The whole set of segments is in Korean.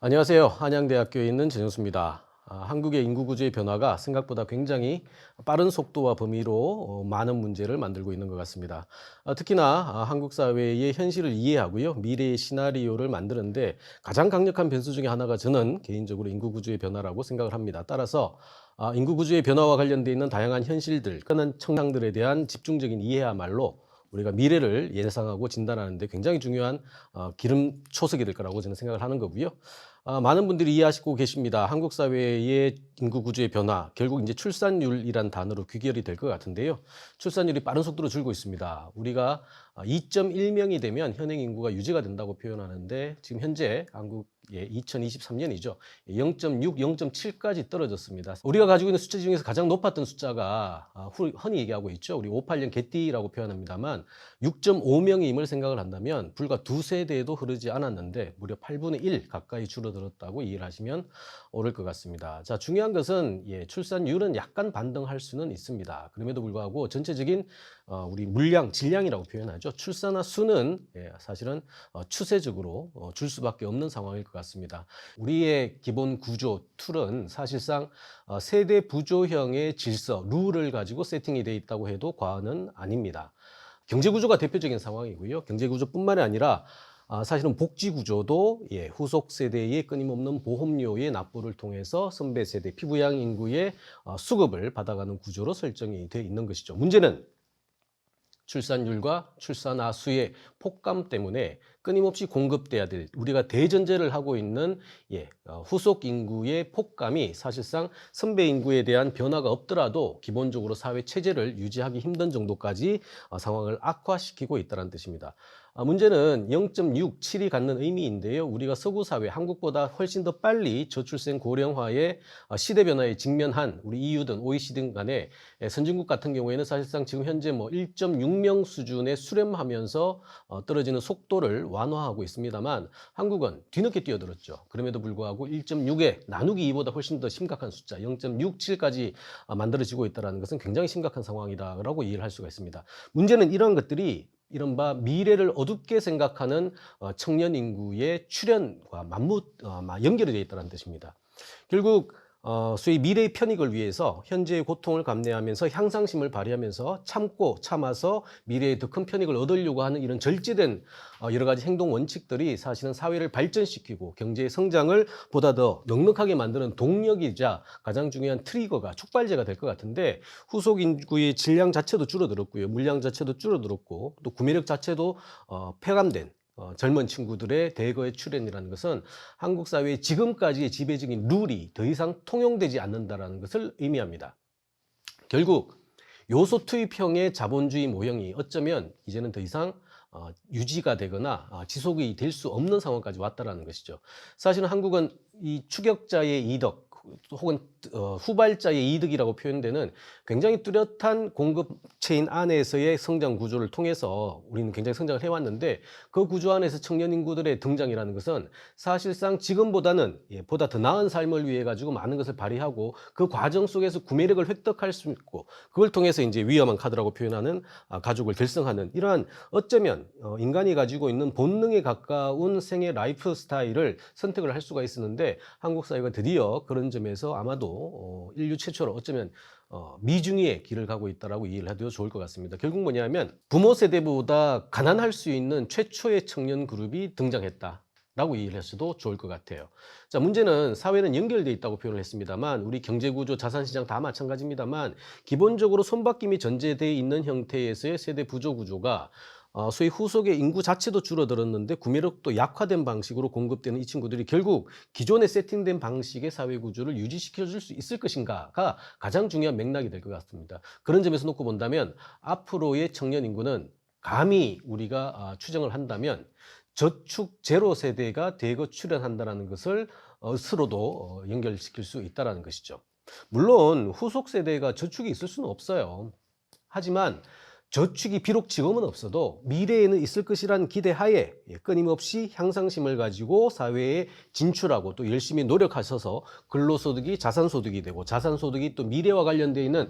안녕하세요. 한양대학교에 있는 전영수입니다. 한국의 인구 구조의 변화가 생각보다 굉장히 빠른 속도와 범위로 많은 문제를 만들고 있는 것 같습니다. 특히나 한국 사회의 현실을 이해하고요, 미래의 시나리오를 만드는데 가장 강력한 변수 중에 하나가 저는 개인적으로 인구 구조의 변화라고 생각을 합니다. 따라서 인구 구조의 변화와 관련되어 있는 다양한 현실들, 그런 청량들에 대한 집중적인 이해야말로 우리가 미래를 예상하고 진단하는 데 굉장히 중요한 기름초석이 될 거라고 저는 생각을 하는 거고요. 많은 분들이 이해하시고 계십니다. 한국 사회의 인구 구조의 변화, 결국 이제 출산율이란 단어로 귀결이 될 것 같은데요. 출산율이 빠른 속도로 줄고 있습니다. 우리가 2.1명이 되면 현행 인구가 유지가 된다고 표현하는데 지금 현재 한국의 2023년이죠. 0.6, 0.7까지 떨어졌습니다. 우리가 가지고 있는 숫자 중에서 가장 높았던 숫자가 흔히 얘기하고 있죠. 우리 58년 개띠라고 표현합니다만 6.5명임을 생각을 한다면 불과 두 세대에도 흐르지 않았는데 무려 8분의 1 가까이 줄어들었다고 이해를 하시면 옳을 것 같습니다. 자, 중요한 것은 출산율은 약간 반등할 수는 있습니다. 그럼에도 불구하고 전체적인 우리 물량, 질량이라고 표현하죠. 출산화 수는 사실은 추세적으로 줄 수밖에 없는 상황일 것 같습니다. 우리의 기본 구조, 툴은 사실상 세대 부조형의 질서, 룰을 가지고 세팅이 되어 있다고 해도 과언은 아닙니다. 경제구조가 대표적인 상황이고요. 경제구조뿐만이 아니라 사실은 복지구조도 후속 세대의 끊임없는 보험료의 납부를 통해서 선배 세대, 피부양 인구의 수급을 받아가는 구조로 설정이 되어 있는 것이죠. 문제는 출산율과 출산아 수의 폭감 때문에 끊임없이 공급돼야 될, 우리가 대전제를 하고 있는 후속 인구의 폭감이 사실상 선배 인구에 대한 변화가 없더라도 기본적으로 사회 체제를 유지하기 힘든 정도까지 상황을 악화시키고 있다는 뜻입니다. 문제는 0.67이 갖는 의미인데요. 우리가 서구 사회, 한국보다 훨씬 더 빨리 저출생 고령화의 시대 변화에 직면한 우리 EU 등 OECD 간에 선진국 같은 경우에는 사실상 지금 현재 1.6명 수준에 수렴하면서 떨어지는 속도를 완화하고 있습니다만 한국은 뒤늦게 뛰어들었죠. 그럼에도 불구하고 1.6에 나누기 2보다 훨씬 더 심각한 숫자 0.67까지 만들어지고 있다는 것은 굉장히 심각한 상황이다라고 이해를 할 수가 있습니다. 문제는 이러한 것들이 이른바 미래를 어둡게 생각하는 청년 인구의 출현과 연결이 되어 있다는 뜻입니다. 결국 소위 미래의 편익을 위해서 현재의 고통을 감내하면서 향상심을 발휘하면서 참아서 미래의 더 큰 편익을 얻으려고 하는 이런 절제된 여러 가지 행동 원칙들이 사실은 사회를 발전시키고 경제의 성장을 보다 더 넉넉하게 만드는 동력이자 가장 중요한 트리거가 촉발제가 될 것 같은데 후속 인구의 질량 자체도 줄어들었고요. 물량 자체도 줄어들었고 또 구매력 자체도 폐감된 젊은 친구들의 대거의 출현이라는 것은 한국 사회의 지금까지의 지배적인 룰이 더 이상 통용되지 않는다는 것을 의미합니다. 결국 요소 투입형의 자본주의 모형이 어쩌면 이제는 더 이상 유지가 되거나 지속이 될 수 없는 상황까지 왔다는 것이죠. 사실은 한국은 이 추격자의 이득 혹은 후발자의 이득이라고 표현되는 굉장히 뚜렷한 공급 체인 안에서의 성장 구조를 통해서 우리는 굉장히 성장을 해왔는데 그 구조 안에서 청년 인구들의 등장이라는 것은 사실상 지금보다는 보다 더 나은 삶을 위해 가지고 많은 것을 발휘하고 그 과정 속에서 구매력을 획득할 수 있고 그걸 통해서 이제 위험한 카드라고 표현하는 가족을 결성하는 이러한 어쩌면 인간이 가지고 있는 본능에 가까운 생애 라이프 스타일을 선택을 할 수가 있었는데 한국 사회가 드디어 그런 점에서 아마도 인류 최초로 어쩌면 미중의 길을 가고 있다라고 이해를 해도 좋을 것 같습니다. 결국 뭐냐면 부모 세대보다 가난할 수 있는 최초의 청년 그룹이 등장했다. 라고 이해를 하셔도 좋을 것 같아요. 자, 문제는 사회는 연결되어 있다고 표현을 했습니다만 우리 경제구조, 자산시장 다 마찬가지입니다만 기본적으로 손바뀜이 전제되어 있는 형태에서의 세대 부조구조가 소위 후속의 인구 자체도 줄어들었는데 구매력도 약화된 방식으로 공급되는 이 친구들이 결국 기존에 세팅된 방식의 사회구조를 유지시켜 줄 수 있을 것인가가 가장 중요한 맥락이 될 것 같습니다. 그런 점에서 놓고 본다면 앞으로의 청년 인구는 감히 우리가 추정을 한다면 저축 제로 세대가 대거 출현한다는 것을 스스로도 연결시킬 수 있다는 것이죠. 물론 후속 세대가 저축이 있을 수는 없어요. 하지만 저축이 비록 지금은 없어도 미래에는 있을 것이라는 기대하에 끊임없이 향상심을 가지고 사회에 진출하고 또 열심히 노력하셔서 근로소득이 자산소득이 되고 자산소득이 또 미래와 관련되어 있는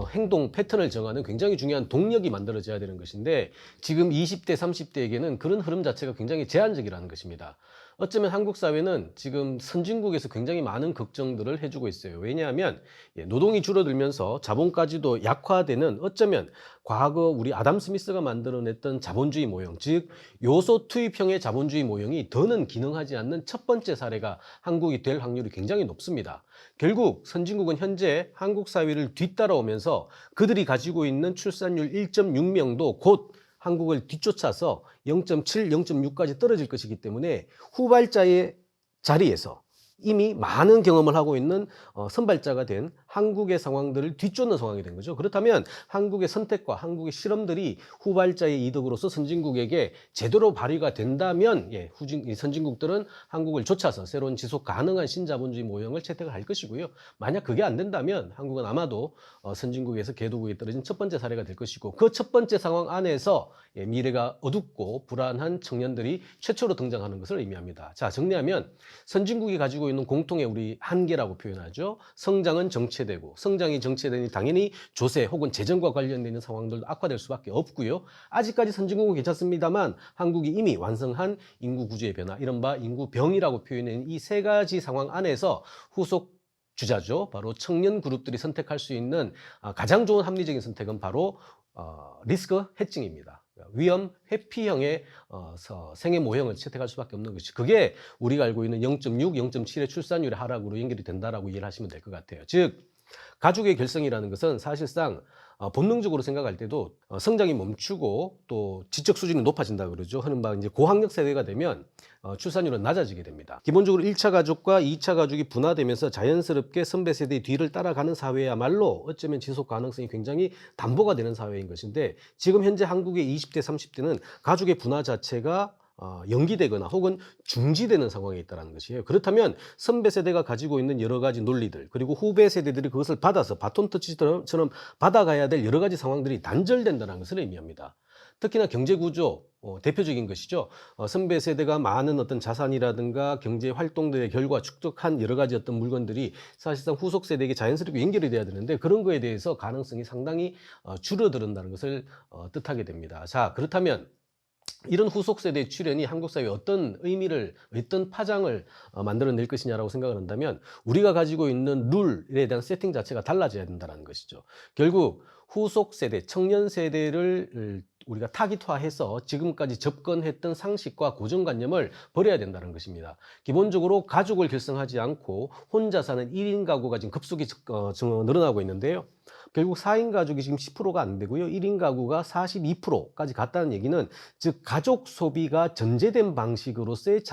행동 패턴을 정하는 굉장히 중요한 동력이 만들어져야 되는 것인데 지금 20대, 30대에게는 그런 흐름 자체가 굉장히 제한적이라는 것입니다. 어쩌면 한국 사회는 지금 선진국에서 굉장히 많은 걱정들을 해주고 있어요. 왜냐하면 노동이 줄어들면서 자본까지도 약화되는 어쩌면 과거 우리 아담 스미스가 만들어냈던 자본주의 모형, 즉 요소 투입형의 자본주의 모형이 더는 기능하지 않는 첫 번째 사례가 한국이 될 확률이 굉장히 높습니다. 결국 선진국은 현재 한국 사회를 뒤따라오면서 그들이 가지고 있는 출산율 1.6명도 곧 한국을 뒤쫓아서 0.7, 0.6까지 떨어질 것이기 때문에 후발자의 자리에서 이미 많은 경험을 하고 있는 선발자가 된 한국의 상황들을 뒤쫓는 상황이 된 거죠. 그렇다면 한국의 선택과 한국의 실험들이 후발자의 이득으로서 선진국에게 제대로 발휘가 된다면 선진국들은 한국을 쫓아서 새로운 지속 가능한 신자본주의 모형을 채택을 할 것이고요. 만약 그게 안 된다면 한국은 아마도 선진국에서 개도국에 떨어진 첫 번째 사례가 될 것이고 그 첫 번째 상황 안에서 미래가 어둡고 불안한 청년들이 최초로 등장하는 것을 의미합니다. 자, 정리하면 선진국이 가지고 있는 공통의 우리 한계라고 표현하죠. 성장은 정체되고 성장이 정체되니 당연히 조세 혹은 재정과 관련되는 상황들도 악화될 수밖에 없고요. 아직까지 선진국은 괜찮습니다만 한국이 이미 완성한 인구 구조의 변화, 이른바 인구병이라고 표현하는 이 세 가지 상황 안에서 후속 주자죠. 바로 청년 그룹들이 선택할 수 있는 가장 좋은 합리적인 선택은 바로 리스크 해칭입니다. 위험 회피형의 생애 모형을 채택할 수밖에 없는 것이 그게 우리가 알고 있는 0.6, 0.7의 출산율의 하락으로 연결이 된다라고 이해를 하시면 될 것 같아요. 즉 가족의 결성이라는 것은 사실상 본능적으로 생각할 때도 성장이 멈추고 또 지적 수준이 높아진다 그러죠. 하는 바 이제 고학력 세대가 되면 출산율은 낮아지게 됩니다. 기본적으로 1차 가족과 2차 가족이 분화되면서 자연스럽게 선배 세대의 뒤를 따라가는 사회야말로 어쩌면 지속 가능성이 굉장히 담보가 되는 사회인 것인데 지금 현재 한국의 20대, 30대는 가족의 분화 자체가 연기되거나 혹은 중지되는 상황에 있다는 것이에요. 그렇다면 선배 세대가 가지고 있는 여러 가지 논리들 그리고 후배 세대들이 그것을 받아서 바톤 터치처럼 받아가야 될 여러 가지 상황들이 단절된다는 것을 의미합니다. 특히나 경제 구조 대표적인 것이죠. 선배 세대가 많은 어떤 자산이라든가 경제 활동들의 결과 축적한 여러 가지 어떤 물건들이 사실상 후속 세대에게 자연스럽게 연결이 돼야 되는데 그런 거에 대해서 가능성이 상당히 줄어든다는 것을 뜻하게 됩니다. 자, 그렇다면 이런 후속 세대의 출현이 한국 사회에 어떤 의미를, 어떤 파장을 만들어낼 것이냐라고 생각을 한다면 우리가 가지고 있는 룰에 대한 세팅 자체가 달라져야 된다는 것이죠. 결국 후속 세대, 청년 세대를 우리가 타깃화해서 지금까지 접근했던 상식과 고정관념을 버려야 된다는 것입니다. 기본적으로 가족을 결성하지 않고 혼자 사는 1인 가구가 지금 급속히 늘어나고 있는데요. 결국 4인 가족이 지금 10%가 안 되고요. 1인 가구가 42%까지 갔다는 얘기는 즉 가족 소비가 전제된 방식으로서의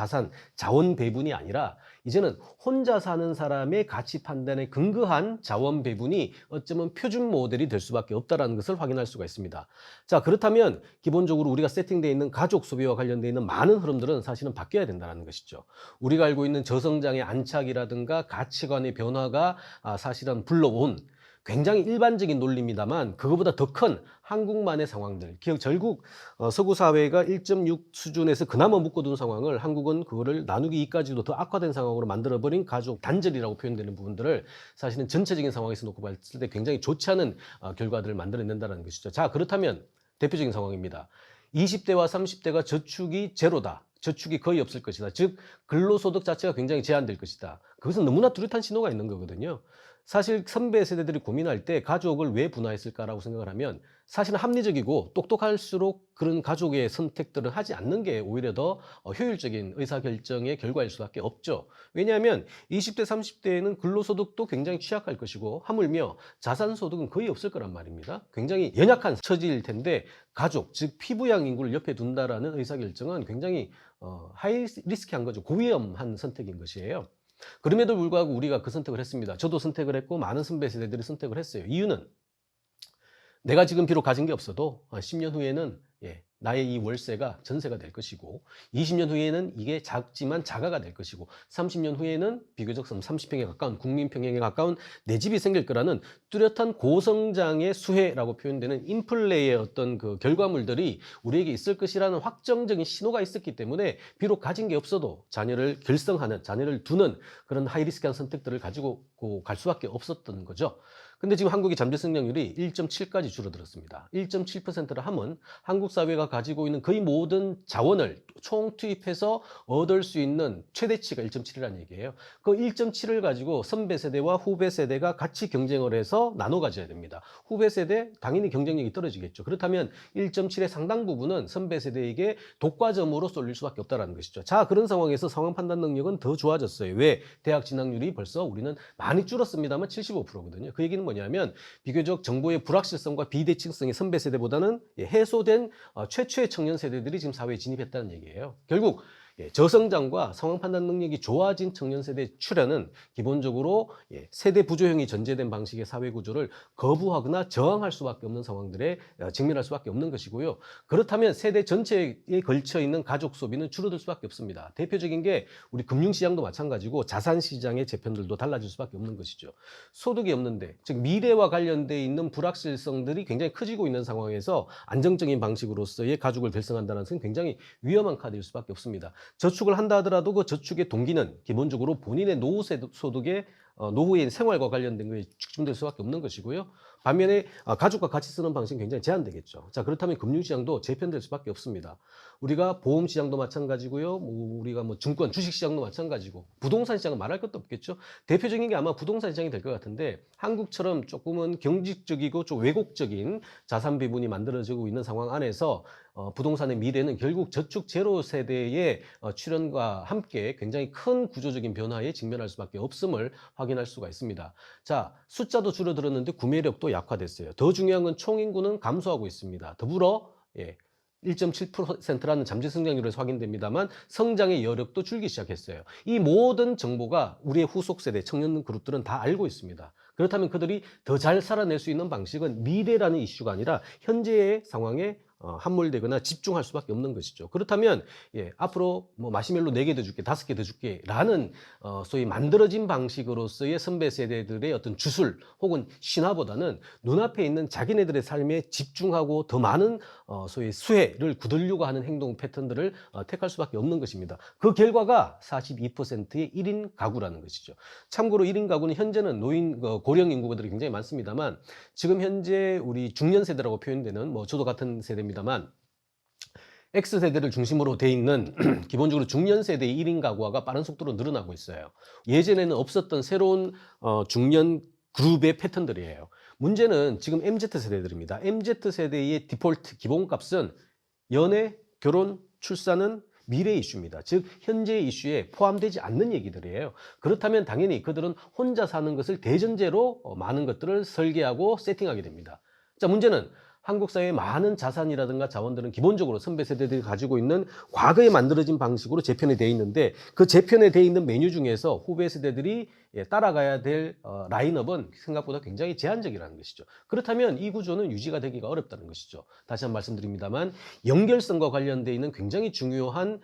자원 배분이 아니라 이제는 혼자 사는 사람의 가치 판단에 근거한 자원 배분이 어쩌면 표준 모델이 될 수밖에 없다는 것을 확인할 수가 있습니다. 자, 그렇다면 기본적으로 우리가 세팅되어 있는 가족 소비와 관련되어 있는 많은 흐름들은 사실은 바뀌어야 된다는 것이죠. 우리가 알고 있는 저성장의 안착이라든가 가치관의 변화가 사실은 불러온 굉장히 일반적인 논리입니다만 그거보다 더 큰 한국만의 상황들, 결국 서구 사회가 1.6 수준에서 그나마 묶어둔 상황을 한국은 그거를 나누기 2까지도 더 악화된 상황으로 만들어버린 가족 단절이라고 표현되는 부분들을 사실은 전체적인 상황에서 놓고 봤을 때 굉장히 좋지 않은 결과들을 만들어낸다는 것이죠. 자, 그렇다면 대표적인 상황입니다. 20대와 30대가 저축이 제로다. 저축이 거의 없을 것이다. 즉 근로소득 자체가 굉장히 제한될 것이다. 그것은 너무나 뚜렷한 신호가 있는 거거든요. 사실 선배 세대들이 고민할 때 가족을 왜 분화했을까라고 생각을 하면 사실은 합리적이고 똑똑할수록 그런 가족의 선택들을 하지 않는 게 오히려 더 효율적인 의사결정의 결과일 수밖에 없죠. 왜냐하면 20대, 30대에는 근로소득도 굉장히 취약할 것이고 하물며 자산소득은 거의 없을 거란 말입니다. 굉장히 연약한 처지일 텐데 가족, 즉 피부양 인구를 옆에 둔다라는 의사결정은 굉장히 하이 리스크한 거죠. 고위험한 선택인 것이에요. 그럼에도 불구하고 우리가 그 선택을 했습니다. 저도 선택을 했고 많은 선배 세대들이 선택을 했어요. 이유는 내가 지금 비록 가진 게 없어도 10년 후에는 나의 이 월세가 전세가 될 것이고 20년 후에는 이게 작지만 자가가 될 것이고 30년 후에는 비교적 30평에 가까운 국민평형에 가까운 내 집이 생길 거라는 뚜렷한 고성장의 수혜라고 표현되는 인플레의 어떤 그 결과물들이 우리에게 있을 것이라는 확정적인 신호가 있었기 때문에 비록 가진 게 없어도 자녀를 결성하는, 자녀를 두는 그런 하이리스크한 선택들을 가지고 갈 수밖에 없었던 거죠. 근데 지금 한국의 잠재 성장률이 1.7까지 줄어들었습니다. 1.7%를 하면 한국 사회가 가지고 있는 거의 모든 자원을 총 투입해서 얻을 수 있는 최대치가 1.7이라는 얘기예요. 그 1.7을 가지고 선배 세대와 후배 세대가 같이 경쟁을 해서 나눠 가져야 됩니다. 후배 세대 당연히 경쟁력이 떨어지겠죠. 그렇다면 1.7의 상당 부분은 선배 세대에게 독과점으로 쏠릴 수밖에 없다는 것이죠. 자, 그런 상황에서 상황 판단 능력은 더 좋아졌어요. 왜? 대학 진학률이 벌써 우리는 많이 줄었습니다만 75%거든요. 그 얘기는 뭐냐면 비교적 정보의 불확실성과 비대칭성이 선배 세대보다는 해소된 최초의 청년 세대들이 지금 사회에 진입했다는 얘기예요. 결국 저성장과 상황 판단 능력이 좋아진 청년 세대 출현은 기본적으로 세대 부조형이 전제된 방식의 사회 구조를 거부하거나 저항할 수밖에 없는 상황들에 직면할 수밖에 없는 것이고요. 그렇다면 세대 전체에 걸쳐 있는 가족 소비는 줄어들 수밖에 없습니다. 대표적인 게 우리 금융시장도 마찬가지고 자산시장의 재편들도 달라질 수밖에 없는 것이죠. 소득이 없는데, 즉 미래와 관련돼 있는 불확실성들이 굉장히 커지고 있는 상황에서 안정적인 방식으로서의 가족을 결성한다는 것은 굉장히 위험한 카드일 수밖에 없습니다. 저축을 한다 하더라도 그 저축의 동기는 기본적으로 본인의 노후 소득의 노후의 생활과 관련된 것에 집중될 수밖에 없는 것이고요. 반면에 가족과 같이 쓰는 방식은 굉장히 제한되겠죠. 자, 그렇다면 금융시장도 재편될 수밖에 없습니다. 우리가 보험시장도 마찬가지고요. 우리가 증권, 주식시장도 마찬가지고 부동산 시장은 말할 것도 없겠죠. 대표적인 게 아마 부동산 시장이 될 것 같은데 한국처럼 조금은 경직적이고 좀 왜곡적인 자산 배분이 만들어지고 있는 상황 안에서 부동산의 미래는 결국 저축 제로 세대의 출현과 함께 굉장히 큰 구조적인 변화에 직면할 수밖에 없음을 확인할 수가 있습니다. 자, 숫자도 줄어들었는데 구매력도 약화됐어요. 더 중요한 건 총인구는 감소하고 있습니다. 더불어 1.7%라는 잠재 성장률에서 확인됩니다만 성장의 여력도 줄기 시작했어요. 이 모든 정보가 우리의 후속 세대 청년 그룹들은 다 알고 있습니다. 그렇다면 그들이 더 잘 살아낼 수 있는 방식은 미래라는 이슈가 아니라 현재의 상황에 함몰되거나 집중할 수밖에 없는 것이죠. 그렇다면 앞으로 뭐 마시멜로 4개 더 줄게, 5개 더 줄게 라는 소위 만들어진 방식으로서의 선배 세대들의 어떤 주술 혹은 신화보다는 눈앞에 있는 자기네들의 삶에 집중하고 더 많은 소위 수혜를 거두려고 하는 행동 패턴들을 택할 수밖에 없는 것입니다. 그 결과가 42%의 1인 가구라는 것이죠. 참고로 1인 가구는 현재는 고령 인구들이 굉장히 많습니다만 지금 현재 우리 중년 세대라고 표현되는 저도 같은 세대입니다만 X세대를 중심으로 돼 있는 기본적으로 중년 세대의 1인 가구화가 빠른 속도로 늘어나고 있어요. 예전에는 없었던 새로운 중년 그룹의 패턴들이에요. 문제는 지금 MZ세대들입니다. MZ세대의 디폴트 기본값은 연애, 결혼, 출산은 미래 이슈입니다. 즉 현재의 이슈에 포함되지 않는 얘기들이에요. 그렇다면 당연히 그들은 혼자 사는 것을 대전제로 많은 것들을 설계하고 세팅하게 됩니다. 자, 문제는 한국 사회의 많은 자산이라든가 자원들은 기본적으로 선배 세대들이 가지고 있는 과거에 만들어진 방식으로 재편이 되어 있는데 그 재편에 되어 있는 메뉴 중에서 후배 세대들이 따라가야 될 라인업은 생각보다 굉장히 제한적이라는 것이죠. 그렇다면 이 구조는 유지가 되기가 어렵다는 것이죠. 다시 한번 말씀드립니다만 연결성과 관련되어 있는 굉장히 중요한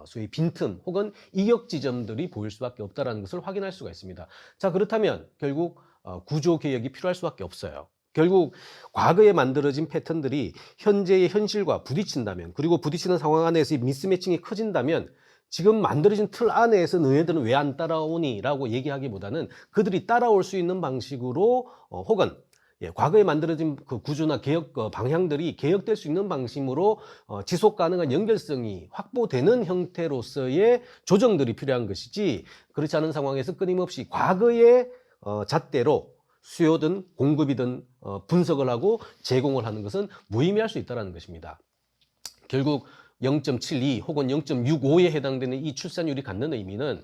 소위 빈틈 혹은 이격 지점들이 보일 수밖에 없다는 것을 확인할 수가 있습니다. 자, 그렇다면 결국 구조 개혁이 필요할 수밖에 없어요. 결국 과거에 만들어진 패턴들이 현재의 현실과 부딪힌다면 그리고 부딪히는 상황 안에서 미스매칭이 커진다면 지금 만들어진 틀 안에서 너희들은 왜 안 따라오니? 라고 얘기하기보다는 그들이 따라올 수 있는 방식으로 혹은 과거에 만들어진 그 구조나 개혁 방향들이 개혁될 수 있는 방식으로 지속 가능한 연결성이 확보되는 형태로서의 조정들이 필요한 것이지 그렇지 않은 상황에서 끊임없이 과거의 잣대로 수요든 공급이든 분석을 하고 제공을 하는 것은 무의미할 수 있다는 것입니다. 결국 0.72 혹은 0.65에 해당되는 이 출산율이 갖는 의미는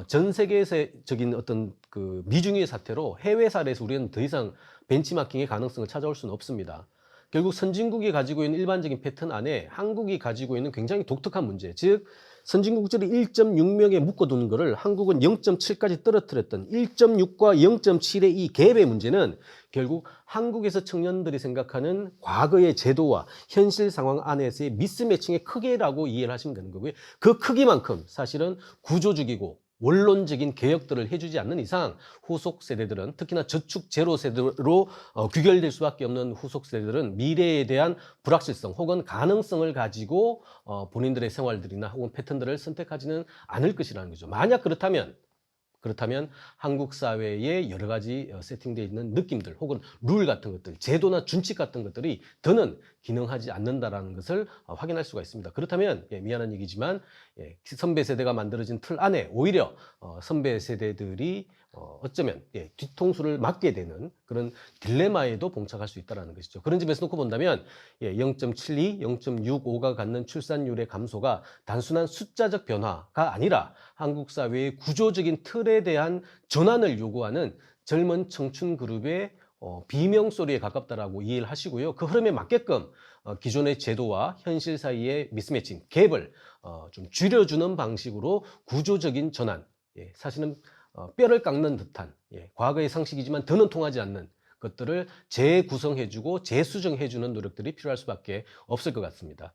전 세계적인 어떤 그 미중의 사태로 해외 사례에서 우리는 더 이상 벤치마킹의 가능성을 찾아올 수는 없습니다. 결국 선진국이 가지고 있는 일반적인 패턴 안에 한국이 가지고 있는 굉장히 독특한 문제, 즉 선진국들이 1.6명에 묶어두는 것을 한국은 0.7까지 떨어뜨렸던 1.6과 0.7의 이 갭의 문제는 결국 한국에서 청년들이 생각하는 과거의 제도와 현실 상황 안에서의 미스매칭의 크기라고 이해를 하시면 되는 거고요. 그 크기만큼 사실은 구조적이고 원론적인 개혁들을 해주지 않는 이상 후속 세대들은 특히나 저축 제로 세대로 귀결될 수밖에 없는 후속 세대들은 미래에 대한 불확실성 혹은 가능성을 가지고 본인들의 생활들이나 혹은 패턴들을 선택하지는 않을 것이라는 거죠. 만약 그렇다면 그렇다면 한국 사회에 여러 가지 세팅되어 있는 느낌들 혹은 룰 같은 것들, 제도나 준칙 같은 것들이 더는 기능하지 않는다라는 것을 확인할 수가 있습니다. 그렇다면 미안한 얘기지만 선배 세대가 만들어진 틀 안에 오히려 선배 세대들이 어쩌면 뒤통수를 맞게 되는 그런 딜레마에도 봉착할 수 있다는 것이죠. 그런 점에서 놓고 본다면 0.72, 0.65가 갖는 출산율의 감소가 단순한 숫자적 변화가 아니라 한국 사회의 구조적인 틀에 대한 전환을 요구하는 젊은 청춘 그룹의 비명소리에 가깝다라고 이해를 하시고요. 그 흐름에 맞게끔 기존의 제도와 현실 사이의 미스매칭, 갭을 좀 줄여주는 방식으로 구조적인 전환, 사실은 뼈를 깎는 듯한 과거의 상식이지만 더는 통하지 않는 것들을 재구성해주고 재수정해주는 노력들이 필요할 수밖에 없을 것 같습니다.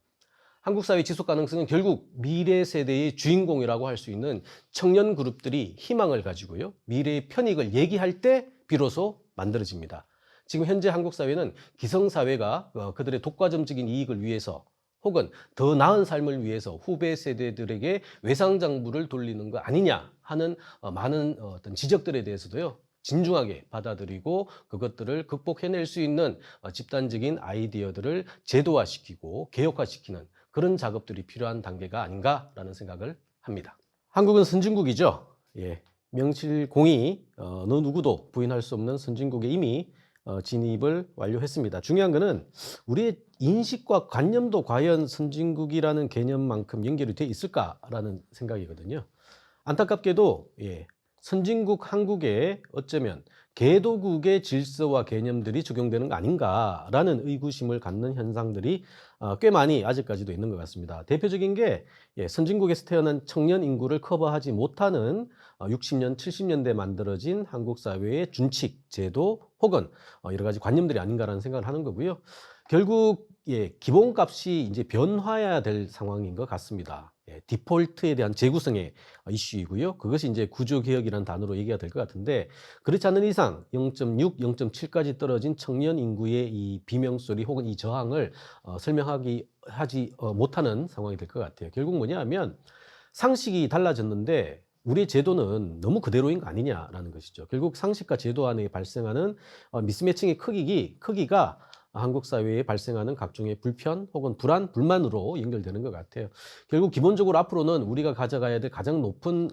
한국 사회 지속 가능성은 결국 미래 세대의 주인공이라고 할 수 있는 청년 그룹들이 희망을 가지고요. 미래의 편익을 얘기할 때 비로소 만들어집니다. 지금 현재 한국 사회는 기성사회가 그들의 독과점적인 이익을 위해서 혹은 더 나은 삶을 위해서 후배 세대들에게 외상장부를 돌리는 거 아니냐 하는 많은 어떤 지적들에 대해서도요. 진중하게 받아들이고 그것들을 극복해낼 수 있는 집단적인 아이디어들을 제도화시키고 개혁화시키는 그런 작업들이 필요한 단계가 아닌가라는 생각을 합니다. 한국은 선진국이죠. 명실공히 어느 누구도 부인할 수 없는 선진국에 이미 진입을 완료했습니다. 중요한 것은 우리의 인식과 관념도 과연 선진국이라는 개념만큼 연결이 돼 있을까라는 생각이거든요. 안타깝게도 선진국 한국에 어쩌면 개도국의 질서와 개념들이 적용되는 거 아닌가라는 의구심을 갖는 현상들이 꽤 많이 아직까지도 있는 것 같습니다. 대표적인 게 선진국에서 태어난 청년 인구를 커버하지 못하는 60년, 70년대 만들어진 한국 사회의 준칙, 제도 혹은 여러 가지 관념들이 아닌가라는 생각을 하는 거고요. 결국 기본값이 이제 변화해야 될 상황인 것 같습니다. 디폴트에 대한 재구성의 이슈이고요. 그것이 이제 구조개혁이라는 단어로 얘기가 될 것 같은데 그렇지 않은 이상 0.6, 0.7까지 떨어진 청년 인구의 이 비명소리 혹은 이 저항을 하지 못하는 상황이 될 것 같아요. 결국 뭐냐면 상식이 달라졌는데 우리 제도는 너무 그대로인 거 아니냐라는 것이죠. 결국 상식과 제도 안에 발생하는 미스매칭의 크기가 한국 사회에 발생하는 각종의 불편 혹은 불안, 불만으로 연결되는 것 같아요. 결국 기본적으로 앞으로는 우리가 가져가야 될 가장 높은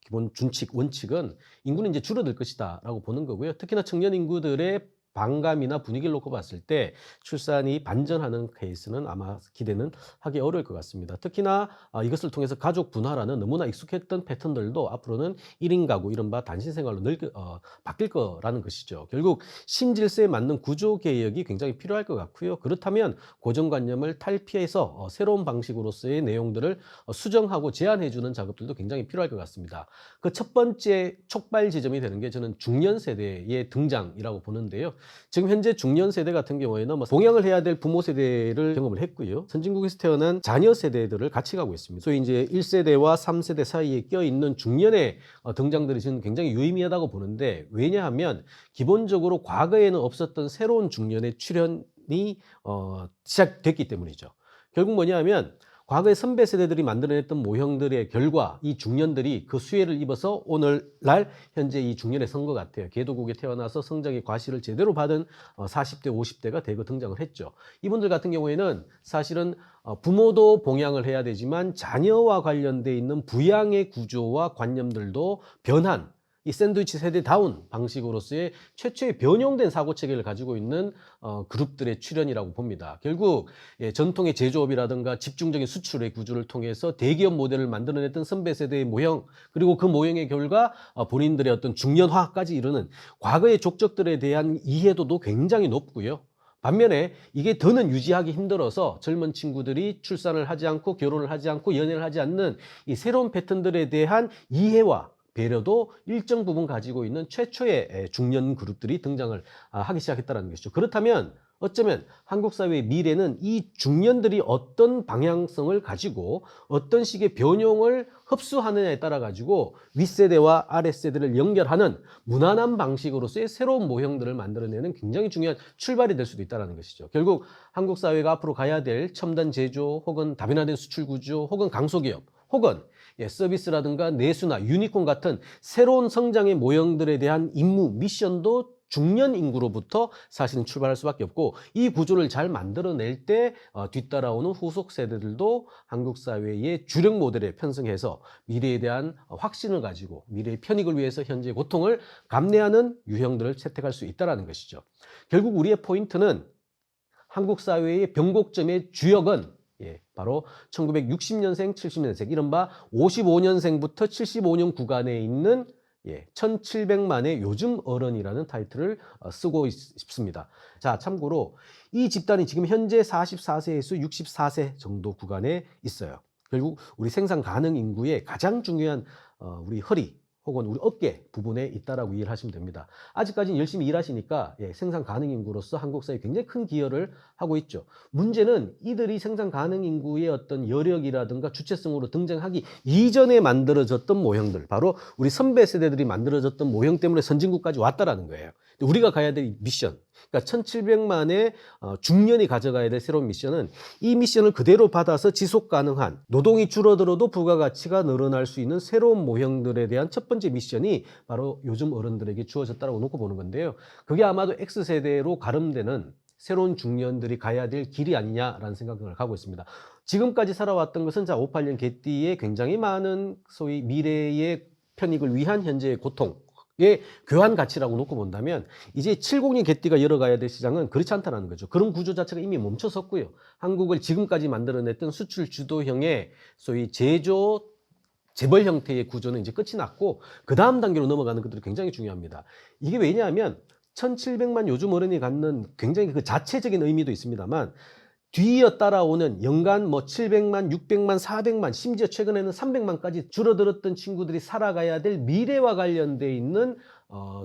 기본 준칙, 원칙은 인구는 이제 줄어들 것이다라고 보는 거고요. 특히나 청년 인구들의 반감이나 분위기를 놓고 봤을 때 출산이 반전하는 케이스는 아마 기대는 하기 어려울 것 같습니다. 특히나 이것을 통해서 가족 분화라는 너무나 익숙했던 패턴들도 앞으로는 1인 가구, 이른바 단신 생활로 바뀔 거라는 것이죠. 결국 신질서에 맞는 구조 개혁이 굉장히 필요할 것 같고요. 그렇다면 고정관념을 탈피해서 새로운 방식으로서의 내용들을 수정하고 제안해 주는 작업들도 굉장히 필요할 것 같습니다. 그 첫 번째 촉발 지점이 되는 게 저는 중년 세대의 등장이라고 보는데요. 지금 현재 중년 세대 같은 경우에는 봉양을 해야 될 부모 세대를 경험을 했고요. 선진국에서 태어난 자녀 세대들을 같이 가고 있습니다. 소위 이제 1세대와 3세대 사이에 껴있는 중년의 등장들이 저는 굉장히 유의미하다고 보는데 왜냐하면 기본적으로 과거에는 없었던 새로운 중년의 출현이 시작됐기 때문이죠. 결국 뭐냐면 과거의 선배 세대들이 만들어냈던 모형들의 결과 이 중년들이 그 수혜를 입어서 오늘날 현재 이 중년에 선 것 같아요. 개도국에 태어나서 성장의 과실을 제대로 받은 40대, 50대가 대거 등장을 했죠. 이분들 같은 경우에는 사실은 부모도 봉양을 해야 되지만 자녀와 관련돼 있는 부양의 구조와 관념들도 변한 이 샌드위치 세대다운 방식으로서의 최초의 변형된 사고체계를 가지고 있는 그룹들의 출현이라고 봅니다. 결국 전통의 제조업이라든가 집중적인 수출의 구조를 통해서 대기업 모델을 만들어냈던 선배 세대의 모형 그리고 그 모형의 결과 본인들의 어떤 중년화까지 이르는 과거의 족적들에 대한 이해도도 굉장히 높고요. 반면에 이게 더는 유지하기 힘들어서 젊은 친구들이 출산을 하지 않고 결혼을 하지 않고 연애를 하지 않는 이 새로운 패턴들에 대한 이해와 배려도 일정 부분 가지고 있는 최초의 중년 그룹들이 등장을 하기 시작했다는 것이죠. 그렇다면 어쩌면 한국 사회의 미래는 이 중년들이 어떤 방향성을 가지고 어떤 식의 변형을 흡수하느냐에 따라 가지고 윗세대와 아랫세대를 연결하는 무난한 방식으로서의 새로운 모형들을 만들어내는 굉장히 중요한 출발이 될 수도 있다는 것이죠. 결국 한국 사회가 앞으로 가야 될 첨단 제조 혹은 다변화된 수출 구조 혹은 강소기업 혹은 서비스라든가 내수나 유니콘 같은 새로운 성장의 모형들에 대한 임무, 미션도 중년 인구로부터 사실은 출발할 수밖에 없고, 이 구조를 잘 만들어낼 때 뒤따라오는 후속 세대들도 한국 사회의 주력 모델에 편승해서 미래에 대한 확신을 가지고 미래의 편익을 위해서 현재의 고통을 감내하는 유형들을 채택할 수 있다는 것이죠. 결국 우리의 포인트는 한국 사회의 변곡점의 주역은 바로 1960년생, 70년생, 이른바 55년생부터 75년 구간에 있는 1700만의 요즘 어른이라는 타이틀을 쓰고 싶습니다. 자, 참고로 이 집단이 지금 현재 44세에서 64세 정도 구간에 있어요. 결국 우리 생산 가능 인구의 가장 중요한 우리 허리 혹은 우리 어깨 부분에 있다라고 이해를 하시면 됩니다. 아직까지는 열심히 일하시니까 생산 가능 인구로서 한국 사회에 굉장히 큰 기여를 하고 있죠. 문제는 이들이 생산 가능 인구의 어떤 여력이라든가 주체성으로 등장하기 이전에 만들어졌던 모형들, 바로 우리 선배 세대들이 만들어졌던 모형 때문에 선진국까지 왔다라는 거예요. 우리가 가야 될 미션, 그러니까 1700만의 중년이 가져가야 될 새로운 미션은, 이 미션을 그대로 받아서 지속 가능한, 노동이 줄어들어도 부가가치가 늘어날 수 있는 새로운 모형들에 대한 첫 번째 미션이 바로 요즘 어른들에게 주어졌다고 놓고 보는 건데요. 그게 아마도 X세대로 가름되는 새로운 중년들이 가야 될 길이 아니냐라는 생각을 하고 있습니다. 지금까지 살아왔던 것은 58년 개띠의 굉장히 많은 소위 미래의 편익을 위한 현재의 고통, 의 교환 가치라고 놓고 본다면, 이제 70년 개띠가 열어가야 될 시장은 그렇지 않다는 거죠. 그런 구조 자체가 이미 멈춰섰고요. 한국을 지금까지 만들어냈던 수출 주도형의 소위 제조 재벌 형태의 구조는 이제 끝이 났고, 그 다음 단계로 넘어가는 것들이 굉장히 중요합니다. 이게 왜냐하면 1700만 요즘 어른이 갖는 굉장히 그 자체적인 의미도 있습니다만, 뒤이어 따라오는 연간 700만, 600만, 400만, 심지어 최근에는 300만까지 줄어들었던 친구들이 살아가야 될 미래와 관련돼 있는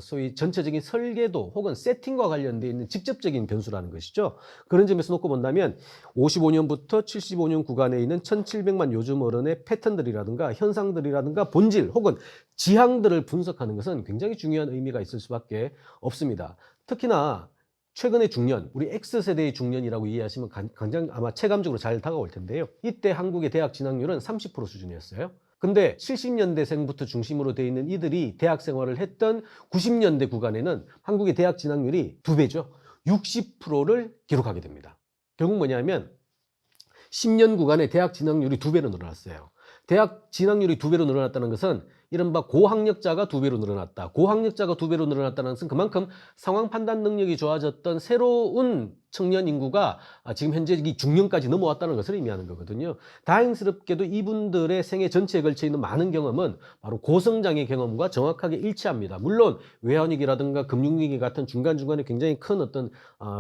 소위 전체적인 설계도 혹은 세팅과 관련돼 있는 직접적인 변수라는 것이죠. 그런 점에서 놓고 본다면 55년부터 75년 구간에 있는 1700만 요즘 어른의 패턴들이라든가 현상들이라든가 본질 혹은 지향들을 분석하는 것은 굉장히 중요한 의미가 있을 수밖에 없습니다. 특히나 최근의 중년, 우리 X세대의 중년이라고 이해하시면 가장 아마 체감적으로 잘 다가올 텐데요. 이때 한국의 대학 진학률은 30% 수준이었어요. 근데 70년대생부터 중심으로 되어 있는 이들이 대학 생활을 했던 90년대 구간에는 한국의 대학 진학률이 2배죠. 60%를 기록하게 됩니다. 결국 뭐냐면 10년 구간에 대학 진학률이 2배로 늘어났어요. 대학 진학률이 2배로 늘어났다는 것은 이른바 고학력자가 2배로 늘어났다. 고학력자가 2배로 늘어났다는 것은 그만큼 상황 판단 능력이 좋아졌던 새로운 청년 인구가 지금 현재 이 중년까지 넘어왔다는 것을 의미하는 거거든요. 다행스럽게도 이분들의 생애 전체에 걸쳐 있는 많은 경험은 바로 고성장의 경험과 정확하게 일치합니다. 물론 외환위기라든가 금융위기 같은 중간중간에 굉장히 큰 어떤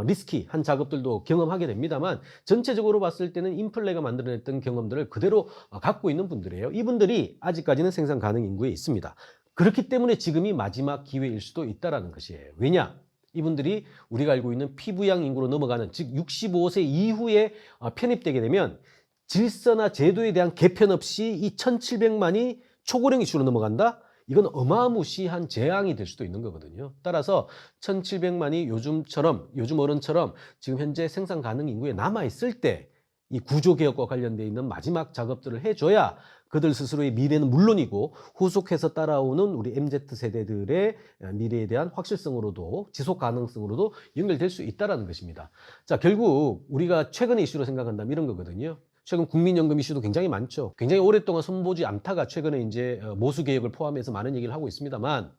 리스키한 작업들도 경험하게 됩니다만, 전체적으로 봤을 때는 인플레가 만들어냈던 경험들을 그대로 갖고 있는 분들이에요. 이분들이 아직까지는 생산 가능 인구에 있습니다. 그렇기 때문에 지금이 마지막 기회일 수도 있다는 것이에요. 왜냐? 이분들이 우리가 알고 있는 피부양 인구로 넘어가는, 즉 65세 이후에 편입되게 되면 질서나 제도에 대한 개편 없이 이 1700만이 초고령 이슈로 넘어간다? 이건 어마무시한 재앙이 될 수도 있는 거거든요. 따라서 1700만이 요즘 어른처럼 지금 현재 생산 가능 인구에 남아있을 때 이 구조개혁과 관련되어 있는 마지막 작업들을 해줘야 그들 스스로의 미래는 물론이고 후속해서 따라오는 우리 MZ세대들의 미래에 대한 확실성으로도 지속 가능성으로도 연결될 수 있다는 것입니다. 자, 결국 우리가 최근의 이슈로 생각한다면 이런 거거든요. 최근 국민연금 이슈도 굉장히 많죠. 굉장히 오랫동안 손보지 않다가 최근에 이제 모수개혁을 포함해서 많은 얘기를 하고 있습니다만,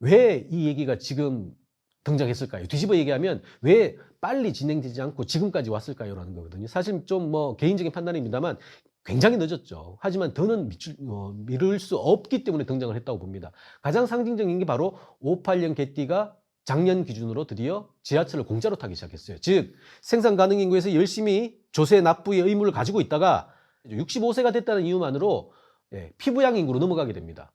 왜 이 얘기가 지금 등장했을까요? 뒤집어 얘기하면 왜 빨리 진행되지 않고 지금까지 왔을까요? 라는 거거든요. 사실 좀 개인적인 판단입니다만 굉장히 늦었죠. 하지만 더는 미룰 수 없기 때문에 등장을 했다고 봅니다. 가장 상징적인 게 바로 58년 개띠가 작년 기준으로 드디어 지하철을 공짜로 타기 시작했어요. 즉 생산 가능 인구에서 열심히 조세 납부의 의무를 가지고 있다가 65세가 됐다는 이유만으로 피부양 인구로 넘어가게 됩니다.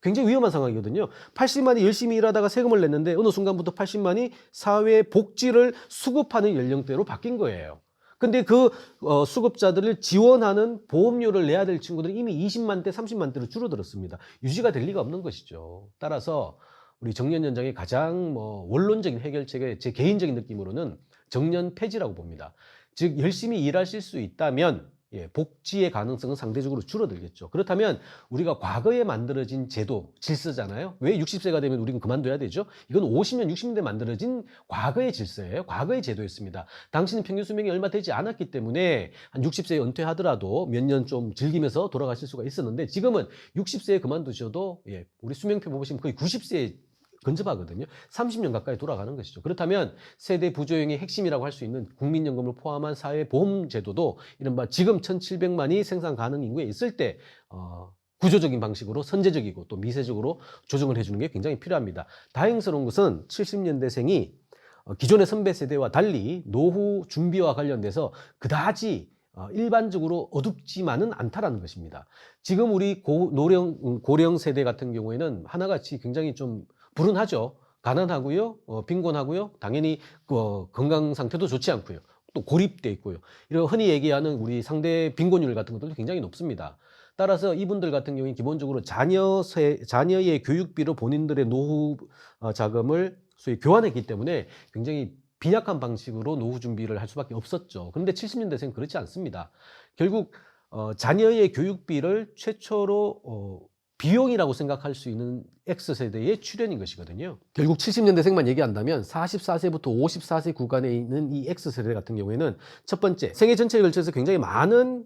굉장히 위험한 상황이거든요. 80만이 열심히 일하다가 세금을 냈는데 어느 순간부터 80만이 사회 복지를 수급하는 연령대로 바뀐 거예요. 근데 그 수급자들을 지원하는 보험료를 내야 될 친구들이 이미 20만 대, 30만 대로 줄어들었습니다. 유지가 될 리가 없는 것이죠. 따라서 우리 정년 연장의 가장 원론적인 해결책의 제 개인적인 느낌으로는 정년 폐지라고 봅니다. 즉 열심히 일하실 수 있다면 복지의 가능성은 상대적으로 줄어들겠죠. 그렇다면 우리가 과거에 만들어진 제도, 질서잖아요. 왜 60세가 되면 우리는 그만둬야 되죠? 이건 50년, 60년대 만들어진 과거의 질서예요. 과거의 제도였습니다. 당신은 평균 수명이 얼마 되지 않았기 때문에 한 60세에 은퇴하더라도 몇 년 좀 즐기면서 돌아가실 수가 있었는데, 지금은 60세에 그만두셔도 우리 수명표 보시면 거의 90세에 근접하거든요. 30년 가까이 돌아가는 것이죠. 그렇다면 세대 부조형의 핵심이라고 할 수 있는 국민연금을 포함한 사회보험제도도 이른바 지금 1,700만이 생산 가능 인구에 있을 때 구조적인 방식으로 선제적이고 또 미세적으로 조정을 해주는 게 굉장히 필요합니다. 다행스러운 것은 70년대생이 기존의 선배 세대와 달리 노후 준비와 관련돼서 그다지 일반적으로 어둡지만은 않다라는 것입니다. 지금 우리 고령 세대 같은 경우에는 하나같이 굉장히 좀 불운하죠. 가난하고요, 빈곤하고요, 당연히 건강 상태도 좋지 않고요, 또 고립돼 있고요. 이런 흔히 얘기하는 우리 상대 빈곤율 같은 것들도 굉장히 높습니다. 따라서 이분들 같은 경우에 기본적으로 자녀의 교육비로 본인들의 노후 자금을 소위 교환했기 때문에 굉장히 빈약한 방식으로 노후 준비를 할 수밖에 없었죠. 그런데 70년대생은 그렇지 않습니다. 결국 자녀의 교육비를 최초로 비용이라고 생각할 수 있는 X세대의 출현인 것이거든요. 결국 70년대생만 얘기한다면 44세부터 54세 구간에 있는 이 X세대 같은 경우에는 첫 번째, 생애 전체에 걸쳐서 굉장히 많은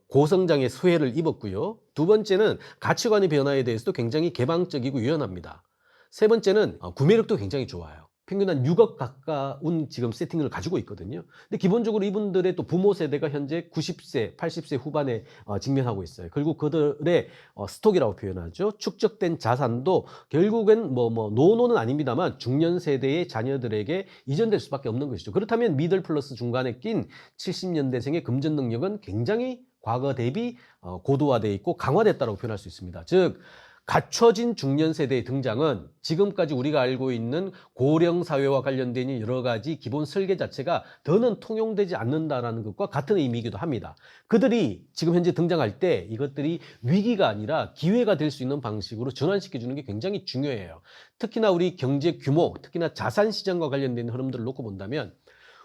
고성장의 수혜를 입었고요. 두 번째는 가치관의 변화에 대해서도 굉장히 개방적이고 유연합니다. 세 번째는 구매력도 굉장히 좋아요. 평균 한 6억 가까운 지금 세팅을 가지고 있거든요. 근데 기본적으로 이분들의 또 부모 세대가 현재 90세, 80세 후반에 직면하고 있어요. 결국 그들의 스톡이라고 표현하죠. 축적된 자산도 결국엔 노노는 아닙니다만 중년 세대의 자녀들에게 이전될 수밖에 없는 것이죠. 그렇다면 미들 플러스 중간에 낀 70년대생의 금전 능력은 굉장히 과거 대비 고도화되어 있고 강화됐다고 표현할 수 있습니다. 즉, 갖춰진 중년 세대의 등장은 지금까지 우리가 알고 있는 고령 사회와 관련된 여러 가지 기본 설계 자체가 더는 통용되지 않는다는 것과 같은 의미이기도 합니다. 그들이 지금 현재 등장할 때 이것들이 위기가 아니라 기회가 될 수 있는 방식으로 전환시켜주는 게 굉장히 중요해요. 특히나 우리 경제 규모, 특히나 자산 시장과 관련된 흐름들을 놓고 본다면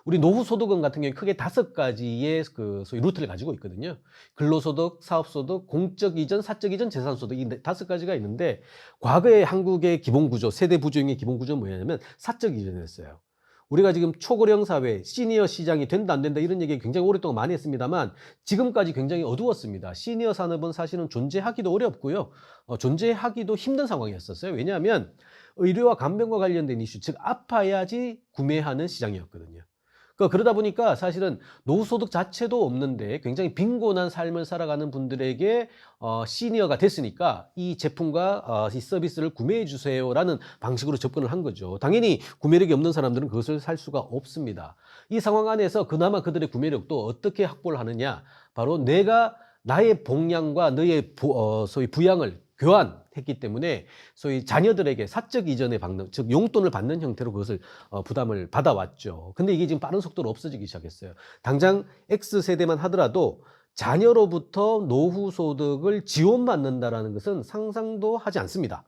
우리 노후소득은 같은 경우에 크게 5가지의 소위 루트를 가지고 있거든요. 근로소득, 사업소득, 공적 이전, 사적 이전, 재산소득, 이 5가지가 있는데, 과거의 한국의 기본구조, 세대 부조형의 기본구조는 뭐냐면 사적 이전이었어요. 우리가 지금 초고령 사회, 시니어 시장이 된다 안 된다 이런 얘기 굉장히 오랫동안 많이 했습니다만 지금까지 굉장히 어두웠습니다. 시니어 산업은 사실은 존재하기도 어렵고요. 존재하기도 힘든 상황이었었어요. 왜냐하면 의료와 간병과 관련된 이슈, 즉 아파야지 구매하는 시장이었거든요. 그러다 보니까 사실은 노후소득 자체도 없는데 굉장히 빈곤한 삶을 살아가는 분들에게 시니어가 됐으니까 이 제품과 이 서비스를 구매해 주세요라는 방식으로 접근을 한 거죠. 당연히 구매력이 없는 사람들은 그것을 살 수가 없습니다. 이 상황 안에서 그나마 그들의 구매력도 어떻게 확보를 하느냐, 바로 내가 나의 복량과 너의 소위 부양을 교환했기 때문에 소위 자녀들에게 사적 이전의 방법, 즉 용돈을 받는 형태로 그것을 부담을 받아왔죠. 근데 이게 지금 빠른 속도로 없어지기 시작했어요. 당장 X세대만 하더라도 자녀로부터 노후 소득을 지원받는다라는 것은 상상도 하지 않습니다.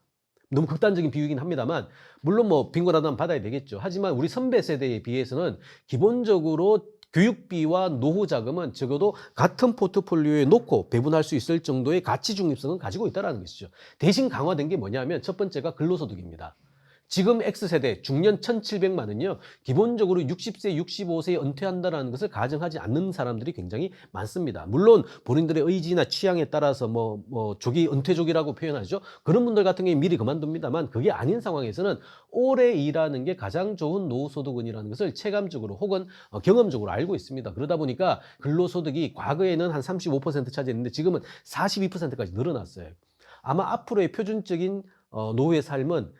너무 극단적인 비유이긴 합니다만, 물론 빈곤하다면 받아야 되겠죠. 하지만 우리 선배 세대에 비해서는 기본적으로 교육비와 노후 자금은 적어도 같은 포트폴리오에 놓고 배분할 수 있을 정도의 가치 중립성은 가지고 있다는 것이죠. 대신 강화된 게 뭐냐면 첫 번째가 근로소득입니다. 지금 X세대 중년 1,700만은요, 기본적으로 60세, 65세에 은퇴한다는 것을 가정하지 않는 사람들이 굉장히 많습니다. 물론 본인들의 의지나 취향에 따라서 조기 은퇴족이라고 표현하죠. 그런 분들 같은 경우에 미리 그만둡니다만, 그게 아닌 상황에서는 오래 일하는 게 가장 좋은 노후소득원이라는 것을 체감적으로 혹은 경험적으로 알고 있습니다. 그러다 보니까 근로소득이 과거에는 한 35% 차지했는데 지금은 42%까지 늘어났어요. 아마 앞으로의 표준적인 노후의 삶은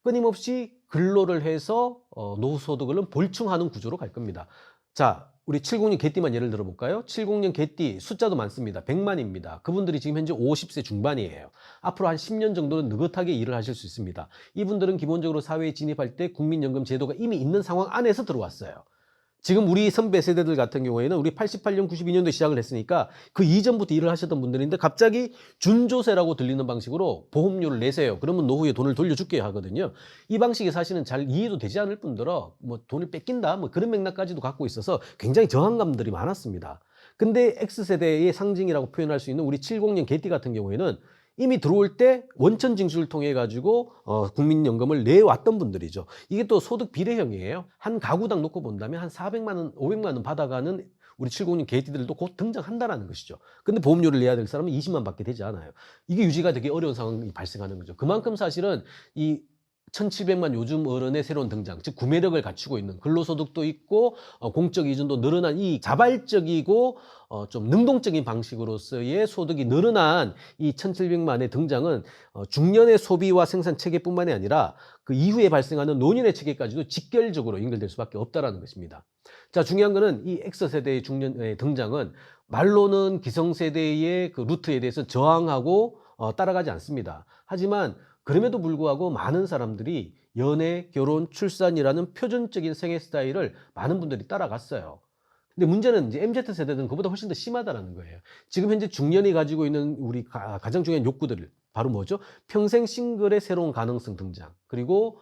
끊임없이 근로를 해서 노후소득을 볼충하는 구조로 갈 겁니다. 자, 우리 70년 개띠만 예를 들어볼까요? 70년 개띠 숫자도 많습니다. 100만입니다. 그분들이 지금 현재 50세 중반이에요. 앞으로 한 10년 정도는 느긋하게 일을 하실 수 있습니다. 이분들은 기본적으로 사회에 진입할 때 국민연금 제도가 이미 있는 상황 안에서 들어왔어요. 지금 우리 선배 세대들 같은 경우에는 우리 88년, 92년도에 시작을 했으니까 그 이전부터 일을 하셨던 분들인데 갑자기 준조세라고 들리는 방식으로 보험료를 내세요. 그러면 노후에 돈을 돌려줄게 하거든요. 이 방식이 사실은 잘 이해도 되지 않을 뿐더러 돈을 뺏긴다 그런 맥락까지도 갖고 있어서 굉장히 저항감들이 많았습니다. 근데 X세대의 상징이라고 표현할 수 있는 우리 70년 개띠 같은 경우에는 이미 들어올 때 원천 징수를 통해 가지고 국민연금을 내왔던 분들이죠. 이게 또 소득 비례형이에요. 한 가구당 놓고 본다면 한 400만 원, 500만 원 받아가는 우리 70년 개띠들도 곧 등장한다는 것이죠. 근데 보험료를 내야 될 사람은 20만 밖에 되지 않아요. 이게 유지가 되게 어려운 상황이 발생하는 거죠. 그만큼 사실은 이 1,700만 요즘 어른의 새로운 등장, 즉 구매력을 갖추고 있는 근로소득도 있고 공적 이준도 늘어난 이 자발적이고 좀 능동적인 방식으로서의 소득이 늘어난 이 1,700만의 등장은 중년의 소비와 생산 체계뿐만이 아니라 그 이후에 발생하는 노년의 체계까지도 직결적으로 연결될 수밖에 없다라는 것입니다. 자, 중요한 거는 이 X세대의 중년의 등장은 말로는 기성세대의 그 루트에 대해서 저항하고 따라가지 않습니다. 하지만 그럼에도 불구하고 많은 사람들이 연애, 결혼, 출산이라는 표준적인 생애 스타일을 많은 분들이 따라갔어요. 근데 문제는 이제 MZ세대들은 그보다 훨씬 더 심하다는 거예요. 지금 현재 중년이 가지고 있는 우리 가장 중요한 욕구들, 바로 뭐죠? 평생 싱글의 새로운 가능성 등장. 그리고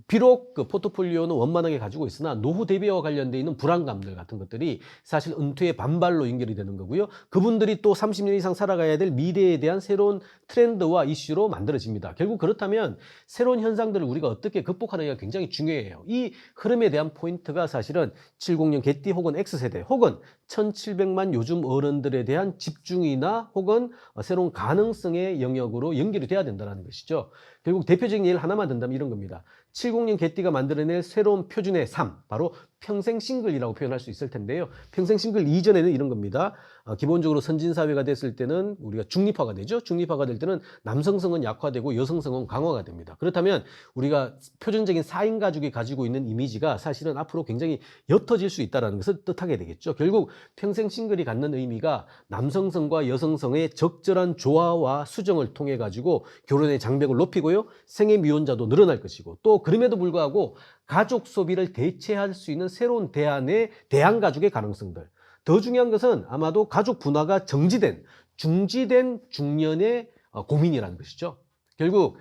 비록 그 포트폴리오는 원만하게 가지고 있으나 노후 대비와 관련돼 있는 불안감들 같은 것들이 사실 은퇴의 반발로 연결이 되는 거고요. 그분들이 또 30년 이상 살아가야 될 미래에 대한 새로운 트렌드와 이슈로 만들어집니다. 결국 그렇다면 새로운 현상들을 우리가 어떻게 극복하느냐가 굉장히 중요해요. 이 흐름에 대한 포인트가 사실은 70년 개띠 혹은 X세대 혹은 1,700만 요즘 어른들에 대한 집중이나 혹은 새로운 가능성의 영역으로 연결이 돼야 된다는 것이죠. 결국 대표적인 예를 하나만 든다면 이런 겁니다. 70년 개띠가 만들어낼 새로운 표준의 삶, 바로 평생 싱글이라고 표현할 수 있을 텐데요. 평생 싱글 이전에는 이런 겁니다. 기본적으로 선진사회가 됐을 때는 우리가 중립화가 되죠. 중립화가 될 때는 남성성은 약화되고 여성성은 강화가 됩니다. 그렇다면 우리가 표준적인 4인 가족이 가지고 있는 이미지가 사실은 앞으로 굉장히 옅어질 수 있다는 것을 뜻하게 되겠죠. 결국 평생 싱글이 갖는 의미가 남성성과 여성성의 적절한 조화와 수정을 통해 가지고 결혼의 장벽을 높이고요. 생애 미혼자도 늘어날 것이고, 또 그럼에도 불구하고 가족 소비를 대체할 수 있는 새로운 대안의 대안가족의 가능성들. 더 중요한 것은 아마도 가족 분화가 정지된, 중지된 중년의 고민이라는 것이죠. 결국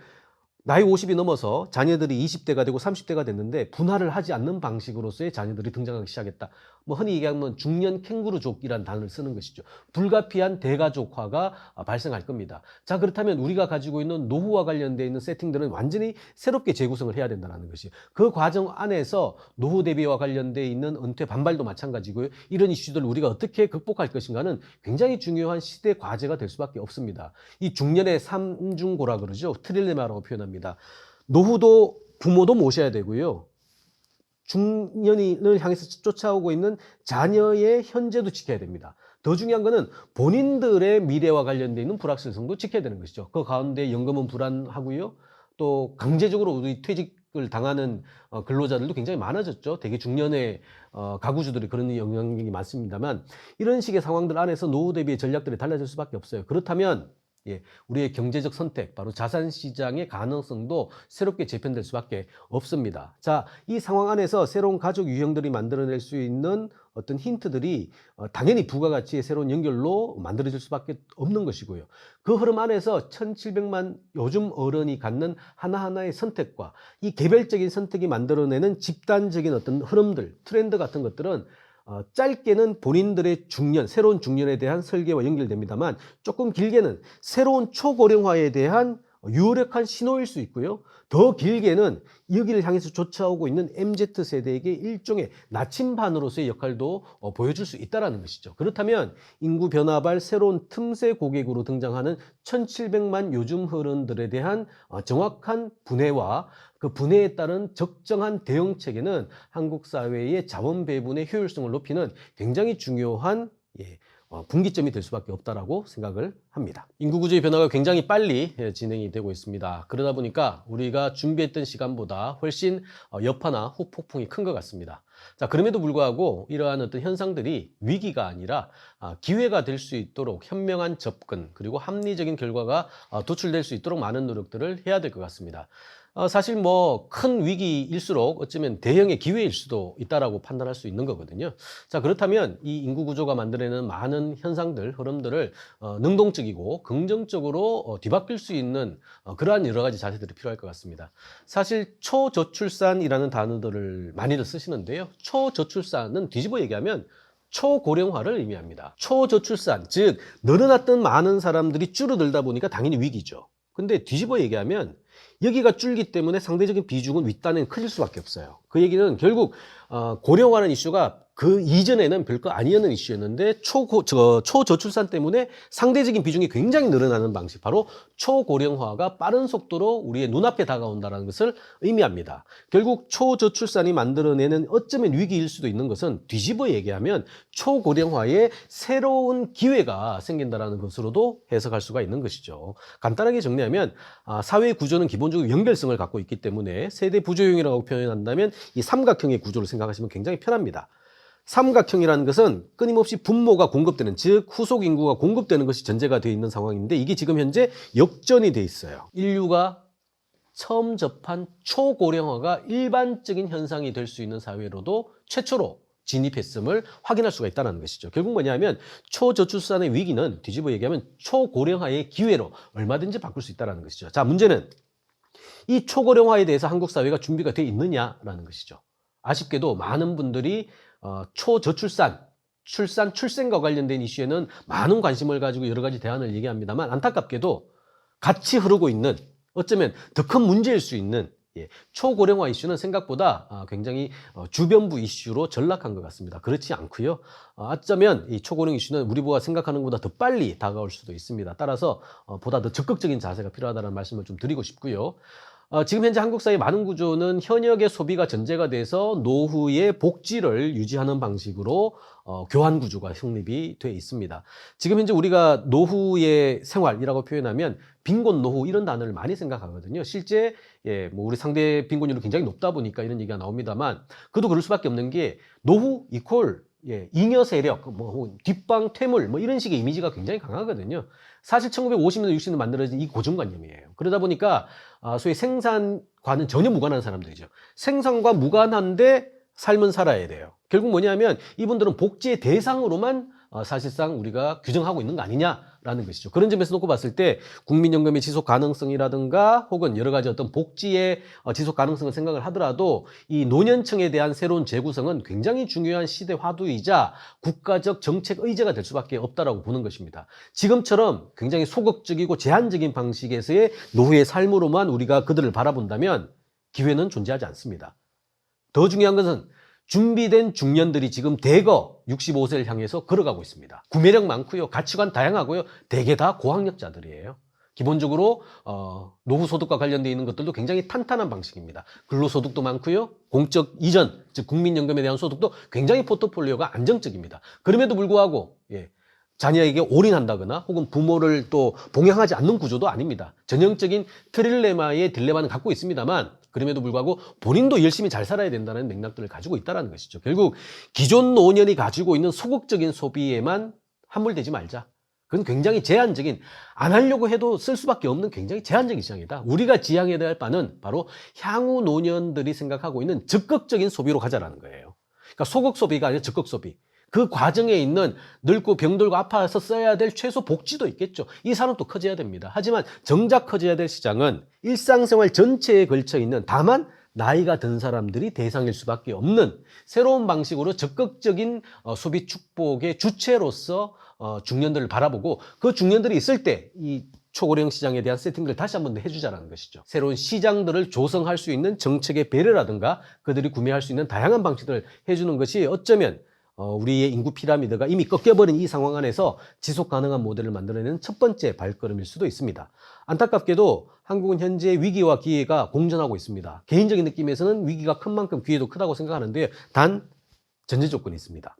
나이 50이 넘어서 자녀들이 20대가 되고 30대가 됐는데 분할을 하지 않는 방식으로서의 자녀들이 등장하기 시작했다. 뭐 흔히 얘기하면 중년 캥거루족이라는 단어를 쓰는 것이죠. 불가피한 대가족화가 발생할 겁니다. 자, 그렇다면 우리가 가지고 있는 노후와 관련되어 있는 세팅들은 완전히 새롭게 재구성을 해야 된다는 것이, 그 과정 안에서 노후 대비와 관련되어 있는 은퇴 반발도 마찬가지고요. 이런 이슈들을 우리가 어떻게 극복할 것인가는 굉장히 중요한 시대 과제가 될 수밖에 없습니다. 이 중년의 삼중고라 그러죠. 트릴레마라고 표현합니다. 노후도 부모도 모셔야 되고요. 중년을 향해서 쫓아오고 있는 자녀의 현재도 지켜야 됩니다. 더 중요한 것은 본인들의 미래와 관련되어 있는 불확실성도 지켜야 되는 것이죠. 그 가운데 연금은 불안하고요. 또 강제적으로 우리 퇴직을 당하는 근로자들도 굉장히 많아졌죠. 대개 중년의 가구주들이 그런 영향력이 많습니다만, 이런 식의 상황들 안에서 노후 대비의 전략들이 달라질 수밖에 없어요. 그렇다면 우리의 경제적 선택, 바로 자산시장의 가능성도 새롭게 재편될 수밖에 없습니다. 자, 이 상황 안에서 새로운 가족 유형들이 만들어낼 수 있는 어떤 힌트들이 당연히 부가가치의 새로운 연결로 만들어질 수밖에 없는 것이고요. 그 흐름 안에서 1,700만 요즘 어른이 갖는 하나하나의 선택과 이 개별적인 선택이 만들어내는 집단적인 어떤 흐름들, 트렌드 같은 것들은 짧게는 본인들의 중년, 새로운 중년에 대한 설계와 연결됩니다만, 조금 길게는 새로운 초고령화에 대한 유력한 신호일 수 있고요. 더 길게는 여기를 향해서 쫓아오고 있는 MZ세대에게 일종의 나침반으로서의 역할도 보여줄 수 있다는 것이죠. 그렇다면 인구 변화발 새로운 틈새 고객으로 등장하는 1,700만 요즘 어른들에 대한 정확한 분해와 그 분해에 따른 적정한 대응 체계는 한국 사회의 자원 배분의 효율성을 높이는 굉장히 중요한 분기점이 될 수밖에 없다라고 생각을 합니다. 인구 구조의 변화가 굉장히 빨리 진행이 되고 있습니다. 그러다 보니까 우리가 준비했던 시간보다 훨씬 여파나 후폭풍이 큰 것 같습니다. 자, 그럼에도 불구하고 이러한 어떤 현상들이 위기가 아니라 기회가 될 수 있도록 현명한 접근, 그리고 합리적인 결과가 도출될 수 있도록 많은 노력들을 해야 될 것 같습니다. 사실 뭐 큰 위기일수록 어쩌면 대형의 기회일 수도 있다라고 판단할 수 있는 거거든요. 자, 그렇다면 이 인구 구조가 만들어내는 많은 현상들, 흐름들을 능동적이고 긍정적으로 뒤바뀔 수 있는 그러한 여러 가지 자세들이 필요할 것 같습니다. 사실 초저출산이라는 단어들을 많이들 쓰시는데요. 초저출산은 뒤집어 얘기하면 초고령화를 의미합니다. 초저출산, 즉 늘어났던 많은 사람들이 줄어들다 보니까 당연히 위기죠. 근데 뒤집어 얘기하면 여기가 줄기 때문에 상대적인 비중은 윗단엔 커질 수밖에 없어요. 그 얘기는 결국 고령화라는 이슈가 그 이전에는 별거 아니었는 이슈였는데 초저출산 때문에 상대적인 비중이 굉장히 늘어나는 방식, 바로 초고령화가 빠른 속도로 우리의 눈앞에 다가온다는 것을 의미합니다. 결국 초저출산이 만들어내는 어쩌면 위기일 수도 있는 것은 뒤집어 얘기하면 초고령화에 새로운 기회가 생긴다는 것으로도 해석할 수가 있는 것이죠. 간단하게 정리하면 사회 구조는 기본적으로 연결성을 갖고 있기 때문에 세대 부조형이라고 표현한다면 이 삼각형의 구조를 생각하시면 굉장히 편합니다. 삼각형이라는 것은 끊임없이 분모가 공급되는, 즉 후속 인구가 공급되는 것이 전제가 되어 있는 상황인데, 이게 지금 현재 역전이 돼 있어요. 인류가 처음 접한 초고령화가 일반적인 현상이 될 수 있는 사회로도 최초로 진입했음을 확인할 수가 있다는 것이죠. 결국 뭐냐면 초저출산의 위기는 뒤집어 얘기하면 초고령화의 기회로 얼마든지 바꿀 수 있다는 것이죠. 자, 문제는 이 초고령화에 대해서 한국 사회가 준비가 되어 있느냐라는 것이죠. 아쉽게도 많은 분들이 초저출산, 출생과 관련된 이슈에는 많은 관심을 가지고 여러 가지 대안을 얘기합니다만, 안타깝게도 같이 흐르고 있는, 어쩌면 더 큰 문제일 수 있는 초고령화 이슈는 생각보다 굉장히 주변부 이슈로 전락한 것 같습니다. 그렇지 않고요. 어쩌면 이 초고령 이슈는 우리가 생각하는 것보다 더 빨리 다가올 수도 있습니다. 따라서 보다 더 적극적인 자세가 필요하다는 말씀을 좀 드리고 싶고요. 지금 현재 한국 사회 많은 구조는 현역의 소비가 전제가 돼서 노후의 복지를 유지하는 방식으로 교환 구조가 성립이 돼 있습니다. 지금 현재 우리가 노후의 생활이라고 표현하면 빈곤 노후 이런 단어를 많이 생각하거든요. 실제 뭐 우리 상대 빈곤율이 굉장히 높다 보니까 이런 얘기가 나옵니다만, 그도 그럴 수밖에 없는 게 노후 이퀄 잉여 세력, 뭐 뒷방 퇴물, 뭐 이런 식의 이미지가 굉장히 강하거든요. 사실 1950년대, 60년대 만들어진 이 고정관념이에요. 그러다 보니까 소위 생산과는 전혀 무관한 사람들이죠. 생산과 무관한데 삶은 살아야 돼요. 결국 뭐냐면 이분들은 복지의 대상으로만 사실상 우리가 규정하고 있는 거 아니냐라는 것이죠. 그런 점에서 놓고 봤을 때 국민연금의 지속 가능성이라든가 혹은 여러 가지 어떤 복지의 지속 가능성을 생각을 하더라도 이 노년층에 대한 새로운 재구성은 굉장히 중요한 시대 화두이자 국가적 정책 의제가 될 수밖에 없다라고 보는 것입니다. 지금처럼 굉장히 소극적이고 제한적인 방식에서의 노후의 삶으로만 우리가 그들을 바라본다면 기회는 존재하지 않습니다. 더 중요한 것은 준비된 중년들이 지금 대거 65세를 향해서 걸어가고 있습니다. 구매력 많고요. 가치관 다양하고요. 대개 다 고학력자들이에요. 기본적으로 노후소득과 관련되어 있는 것들도 굉장히 탄탄한 방식입니다. 근로소득도 많고요. 공적 이전, 즉 국민연금에 대한 소득도 굉장히 포트폴리오가 안정적입니다. 그럼에도 불구하고 자녀에게 올인한다거나 혹은 부모를 또 봉양하지 않는 구조도 아닙니다. 전형적인 트릴레마의 딜레마는 갖고 있습니다만, 그럼에도 불구하고 본인도 열심히 잘 살아야 된다는 맥락들을 가지고 있다는 것이죠. 결국 기존 노년이 가지고 있는 소극적인 소비에만 함몰되지 말자. 그건 굉장히 제한적인, 안 하려고 해도 쓸 수밖에 없는 굉장히 제한적인 시장이다. 우리가 지향해야 할 바는 바로 향후 노년들이 생각하고 있는 적극적인 소비로 가자라는 거예요. 그러니까 소극 소비가 아니라 적극 소비. 그 과정에 있는 늙고 병들고 아파서 써야 될 최소 복지도 있겠죠. 이 산업도 커져야 됩니다. 하지만 정작 커져야 될 시장은 일상생활 전체에 걸쳐 있는, 다만 나이가 든 사람들이 대상일 수밖에 없는 새로운 방식으로 적극적인 소비 축복의 주체로서 중년들을 바라보고, 그 중년들이 있을 때 이 초고령 시장에 대한 세팅들을 다시 한번 해주자라는 것이죠. 새로운 시장들을 조성할 수 있는 정책의 배려라든가 그들이 구매할 수 있는 다양한 방식들을 해주는 것이 어쩌면 우리의 인구 피라미드가 이미 꺾여버린 이 상황 안에서 지속 가능한 모델을 만들어내는 첫 번째 발걸음일 수도 있습니다. 안타깝게도 한국은 현재 위기와 기회가 공존하고 있습니다. 개인적인 느낌에서는 위기가 큰 만큼 기회도 크다고 생각하는데, 단 전제 조건이 있습니다.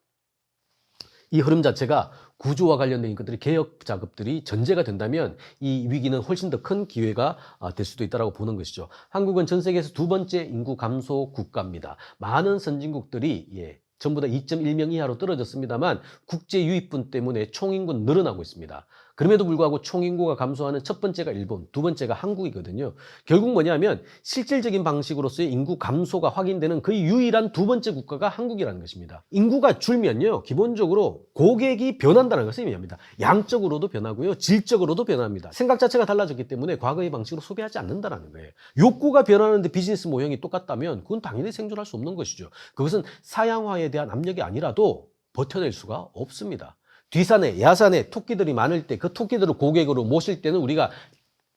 이 흐름 자체가 구조와 관련된 것들이, 개혁 작업들이 전제가 된다면 이 위기는 훨씬 더 큰 기회가 될 수도 있다고 보는 것이죠. 한국은 전 세계에서 두 번째 인구 감소 국가입니다. 많은 선진국들이 전부 다 2.1명 이하로 떨어졌습니다만 국제 유입분 때문에 총인구는 늘어나고 있습니다. 그럼에도 불구하고 총인구가 감소하는 첫 번째가 일본, 두 번째가 한국이거든요. 결국 뭐냐면 실질적인 방식으로서의 인구 감소가 확인되는 그 유일한 두 번째 국가가 한국이라는 것입니다. 인구가 줄면요, 기본적으로 고객이 변한다는 것을 의미합니다. 양적으로도 변하고요, 질적으로도 변합니다. 생각 자체가 달라졌기 때문에 과거의 방식으로 소비하지 않는다는 거예요. 욕구가 변하는데 비즈니스 모형이 똑같다면 그건 당연히 생존할 수 없는 것이죠. 그것은 사양화에 대한 압력이 아니라도 버텨낼 수가 없습니다. 뒤산에 야산에 토끼들이 많을 때 그 토끼들을 고객으로 모실 때는 우리가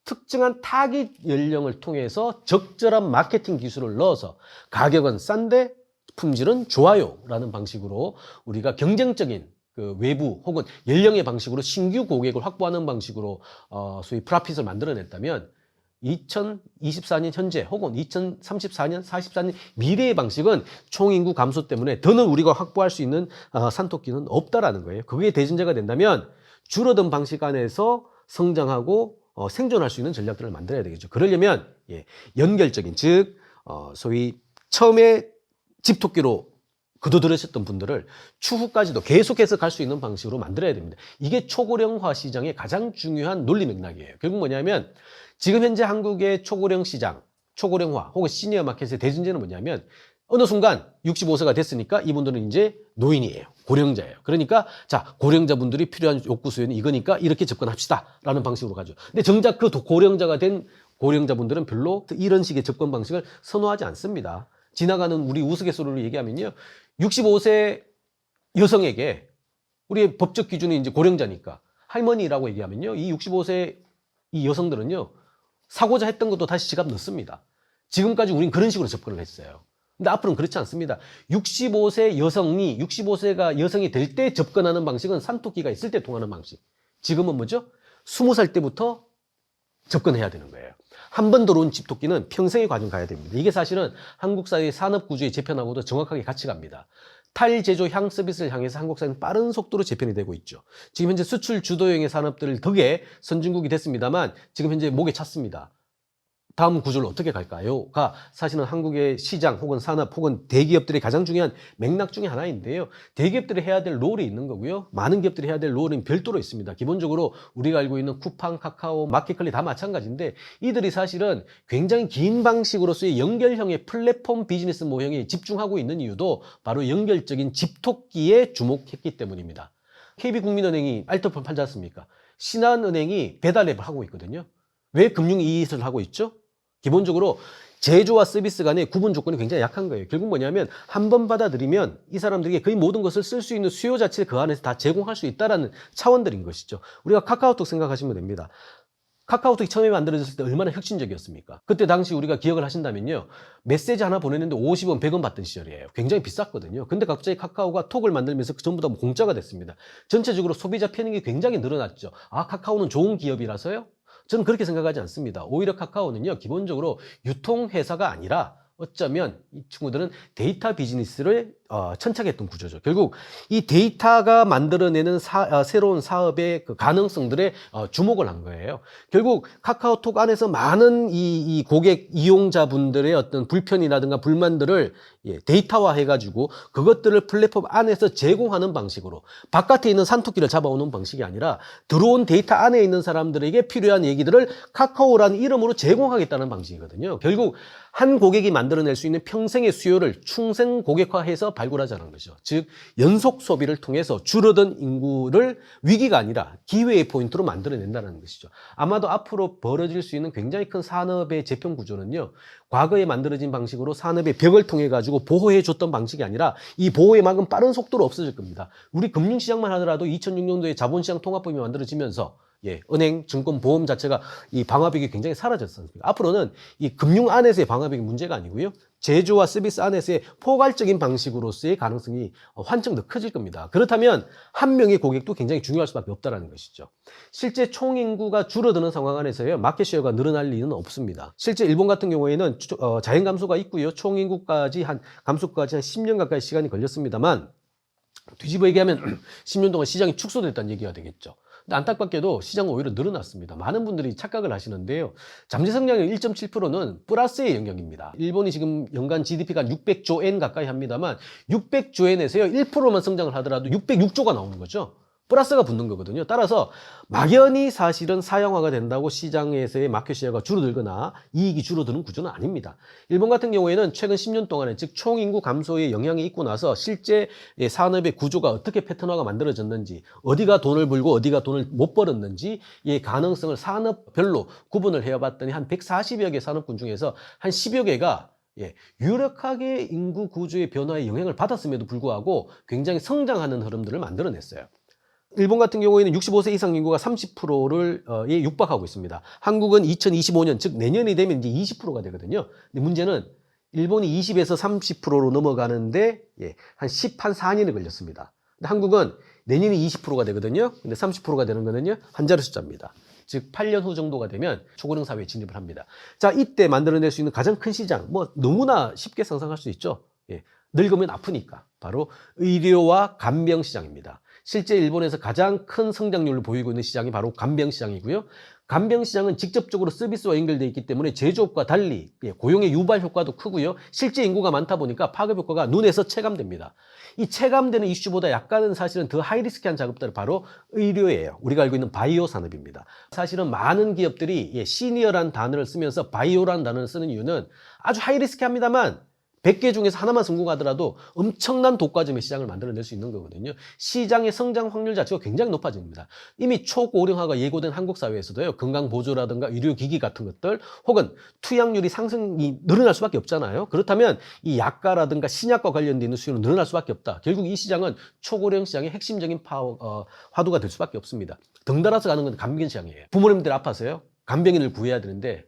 특정한 타깃 연령을 통해서 적절한 마케팅 기술을 넣어서 가격은 싼데 품질은 좋아요라는 방식으로 우리가 경쟁적인 그 외부 혹은 연령의 방식으로 신규 고객을 확보하는 방식으로 소위 프라핏을 만들어냈다면 2024년 현재 혹은 2034년, 44년 미래의 방식은 총인구 감소 때문에 더는 우리가 확보할 수 있는 산토끼는 없다라는 거예요. 그게 대전제가 된다면 줄어든 방식 안에서 성장하고 생존할 수 있는 전략들을 만들어야 되겠죠. 그러려면 연결적인 즉 소위 처음에 집토끼로 거둬들으셨던 분들을 추후까지도 계속해서 갈 수 있는 방식으로 만들어야 됩니다. 이게 초고령화 시장의 가장 중요한 논리 맥락이에요. 결국 뭐냐면 지금 현재 한국의 초고령 시장, 초고령화 혹은 시니어 마켓의 대전제는 뭐냐면 어느 순간 65세가 됐으니까 이분들은 이제 노인이에요. 고령자예요. 그러니까 자, 고령자분들이 필요한 욕구 수요는 이거니까 이렇게 접근합시다 라는 방식으로 가죠. 근데 정작 그 고령자가 된 고령자분들은 별로 이런 식의 접근 방식을 선호하지 않습니다. 지나가는 우리 우스갯소리로 얘기하면요. 65세 여성에게 우리의 법적 기준이 이제 고령자니까 할머니라고 얘기하면요. 이 65세 이 여성들은요. 사고자 했던 것도 다시 지갑 넣습니다. 지금까지 우린 그런 식으로 접근을 했어요. 근데 앞으로는 그렇지 않습니다. 65세 여성이 65세가 여성이 될 때 접근하는 방식은 산토끼가 있을 때 통하는 방식. 지금은 뭐죠? 20살 때부터 접근해야 되는 거예요. 한 번 들어온 집토끼는 평생의 과정 가야 됩니다. 이게 사실은 한국 사회의 산업 구조의 재편하고도 정확하게 같이 갑니다. 탈제조 향 서비스를 향해서 한국 사회는 빠른 속도로 재편이 되고 있죠. 지금 현재 수출 주도형의 산업들 덕에 선진국이 됐습니다만 지금 현재 목에 찼습니다. 다음 구조를 어떻게 갈까요?가 사실은 한국의 시장 혹은 산업 혹은 대기업들의 가장 중요한 맥락 중에 하나인데요. 대기업들이 해야 될 롤이 있는 거고요. 많은 기업들이 해야 될 롤은 별도로 있습니다. 기본적으로 우리가 알고 있는 쿠팡, 카카오, 마켓컬리 다 마찬가지인데 이들이 사실은 굉장히 긴 방식으로서의 연결형의 플랫폼 비즈니스 모형에 집중하고 있는 이유도 바로 연결적인 집토끼에 주목했기 때문입니다. KB국민은행이 알뜰폰 팔지 않습니까? 신한은행이 배달앱을 하고 있거든요. 왜 금융 이익을 하고 있죠? 기본적으로 제조와 서비스 간의 구분 조건이 굉장히 약한 거예요. 결국 뭐냐면 한 번 받아들이면 이 사람들에게 거의 모든 것을 쓸 수 있는 수요 자체를 그 안에서 다 제공할 수 있다는 차원들인 것이죠. 우리가 카카오톡 생각하시면 됩니다. 카카오톡이 처음에 만들어졌을 때 얼마나 혁신적이었습니까? 그때 당시 우리가 기억을 하신다면요. 메시지 하나 보내는데 50원, 100원 받던 시절이에요. 굉장히 비쌌거든요. 근데 갑자기 카카오가 톡을 만들면서 전부 다 공짜가 됐습니다. 전체적으로 소비자 편익이 굉장히 늘어났죠. 아, 카카오는 좋은 기업이라서요? 저는 그렇게 생각하지 않습니다. 오히려 카카오는요, 기본적으로 유통회사가 아니라 어쩌면 이 친구들은 데이터 비즈니스를 천착했던 구조죠. 결국 이 데이터가 만들어내는 새로운 사업의 그 가능성들에 주목을 한 거예요. 결국 카카오톡 안에서 많은 이 고객 이용자분들의 어떤 불편이라든가 불만들을 데이터화 해가지고 그것들을 플랫폼 안에서 제공하는 방식으로 바깥에 있는 산토끼를 잡아오는 방식이 아니라 들어온 데이터 안에 있는 사람들에게 필요한 얘기들을 카카오라는 이름으로 제공하겠다는 방식이거든요. 결국 한 고객이 만들어낼 수 있는 평생의 수요를 충성 고객화해서 발굴하자는 거죠. 즉 연속 소비를 통해서 줄어든 인구를 위기가 아니라 기회의 포인트로 만들어낸다는 것이죠. 아마도 앞으로 벌어질 수 있는 굉장히 큰 산업의 재편 구조는요. 과거에 만들어진 방식으로 산업의 벽을 통해 가지고 보호해 줬던 방식이 아니라 이 보호의 막은 빠른 속도로 없어질 겁니다. 우리 금융시장만 하더라도 2006년도에 자본시장 통합법이 만들어지면서 은행, 증권, 보험 자체가 이 방화벽이 굉장히 사라졌습니다. 앞으로는 이 금융 안에서의 방화벽이 문제가 아니고요. 제조와 서비스 안에서의 포괄적인 방식으로서의 가능성이 환청 더 커질 겁니다. 그렇다면 한 명의 고객도 굉장히 중요할 수밖에 없다는 것이죠. 실제 총인구가 줄어드는 상황 안에서요. 마켓쉐어가 늘어날 리는 없습니다. 실제 일본 같은 경우에는 자연 감소가 있고요. 총인구까지 감소까지 한 10년 가까이 시간이 걸렸습니다만 뒤집어 얘기하면 10년 동안 시장이 축소됐다는 얘기가 되겠죠. 근데 안타깝게도 시장은 오히려 늘어났습니다. 많은 분들이 착각을 하시는데요. 잠재 성장률 1.7%는 플러스의 영역입니다. 일본이 지금 연간 GDP가 600조 엔 가까이 합니다만 600조 엔에서요 1%만 성장을 하더라도 606조가 나오는 거죠. 플러스가 붙는 거거든요. 따라서 막연히 사실은 사형화가 된다고 시장에서의 마켓시어가 줄어들거나 이익이 줄어드는 구조는 아닙니다. 일본 같은 경우에는 최근 10년 동안에 즉 총인구 감소의 영향이 있고 나서 실제 산업의 구조가 어떻게 패턴화가 만들어졌는지 어디가 돈을 벌고 어디가 돈을 못 벌었는지 이 가능성을 산업별로 구분을 해봤더니 한 140여 개 산업군 중에서 한 10여 개가 예, 유력하게 인구 구조의 변화에 영향을 받았음에도 불구하고 굉장히 성장하는 흐름들을 만들어냈어요. 일본 같은 경우에는 65세 이상 인구가 30%를 육박하고 있습니다. 한국은 2025년, 즉 내년이 되면 이제 20%가 되거든요. 근데 문제는 일본이 20에서 30%로 넘어가는데 한 4년이 걸렸습니다. 근데 한국은 내년이 20%가 되거든요. 근데 30%가 되는 거는요, 한 자리 숫자입니다. 즉 8년 후 정도가 되면 초고령 사회에 진입을 합니다. 자, 이때 만들어낼 수 있는 가장 큰 시장, 뭐 너무나 쉽게 상상할 수 있죠. 늙으면 아프니까 바로 의료와 간병 시장입니다. 실제 일본에서 가장 큰 성장률을 보이고 있는 시장이 바로 간병 시장이고요. 간병 시장은 직접적으로 서비스와 연결되어 있기 때문에 제조업과 달리 고용의 유발 효과도 크고요. 실제 인구가 많다 보니까 파급 효과가 눈에서 체감됩니다. 이 체감되는 이슈보다 약간은 사실은 더 하이리스크한 작업들은 바로 의료예요. 우리가 알고 있는 바이오 산업입니다. 사실은 많은 기업들이 시니어란 단어를 쓰면서 바이오라는 단어를 쓰는 이유는 아주 하이리스크합니다만 100개 중에서 하나만 성공하더라도 엄청난 독과점의 시장을 만들어낼 수 있는 거거든요. 시장의 성장 확률 자체가 굉장히 높아집니다. 이미 초고령화가 예고된 한국 사회에서도요, 건강보조라든가 의료기기 같은 것들 혹은 투약률이 상승이 늘어날 수밖에 없잖아요. 그렇다면 이 약가라든가 신약과 관련된 있는 수요는 늘어날 수밖에 없다. 결국 이 시장은 초고령 시장의 핵심적인 화두가 될 수밖에 없습니다. 덩달아서 가는 건 간병 시장이에요. 부모님들 아파서요, 간병인을 구해야 되는데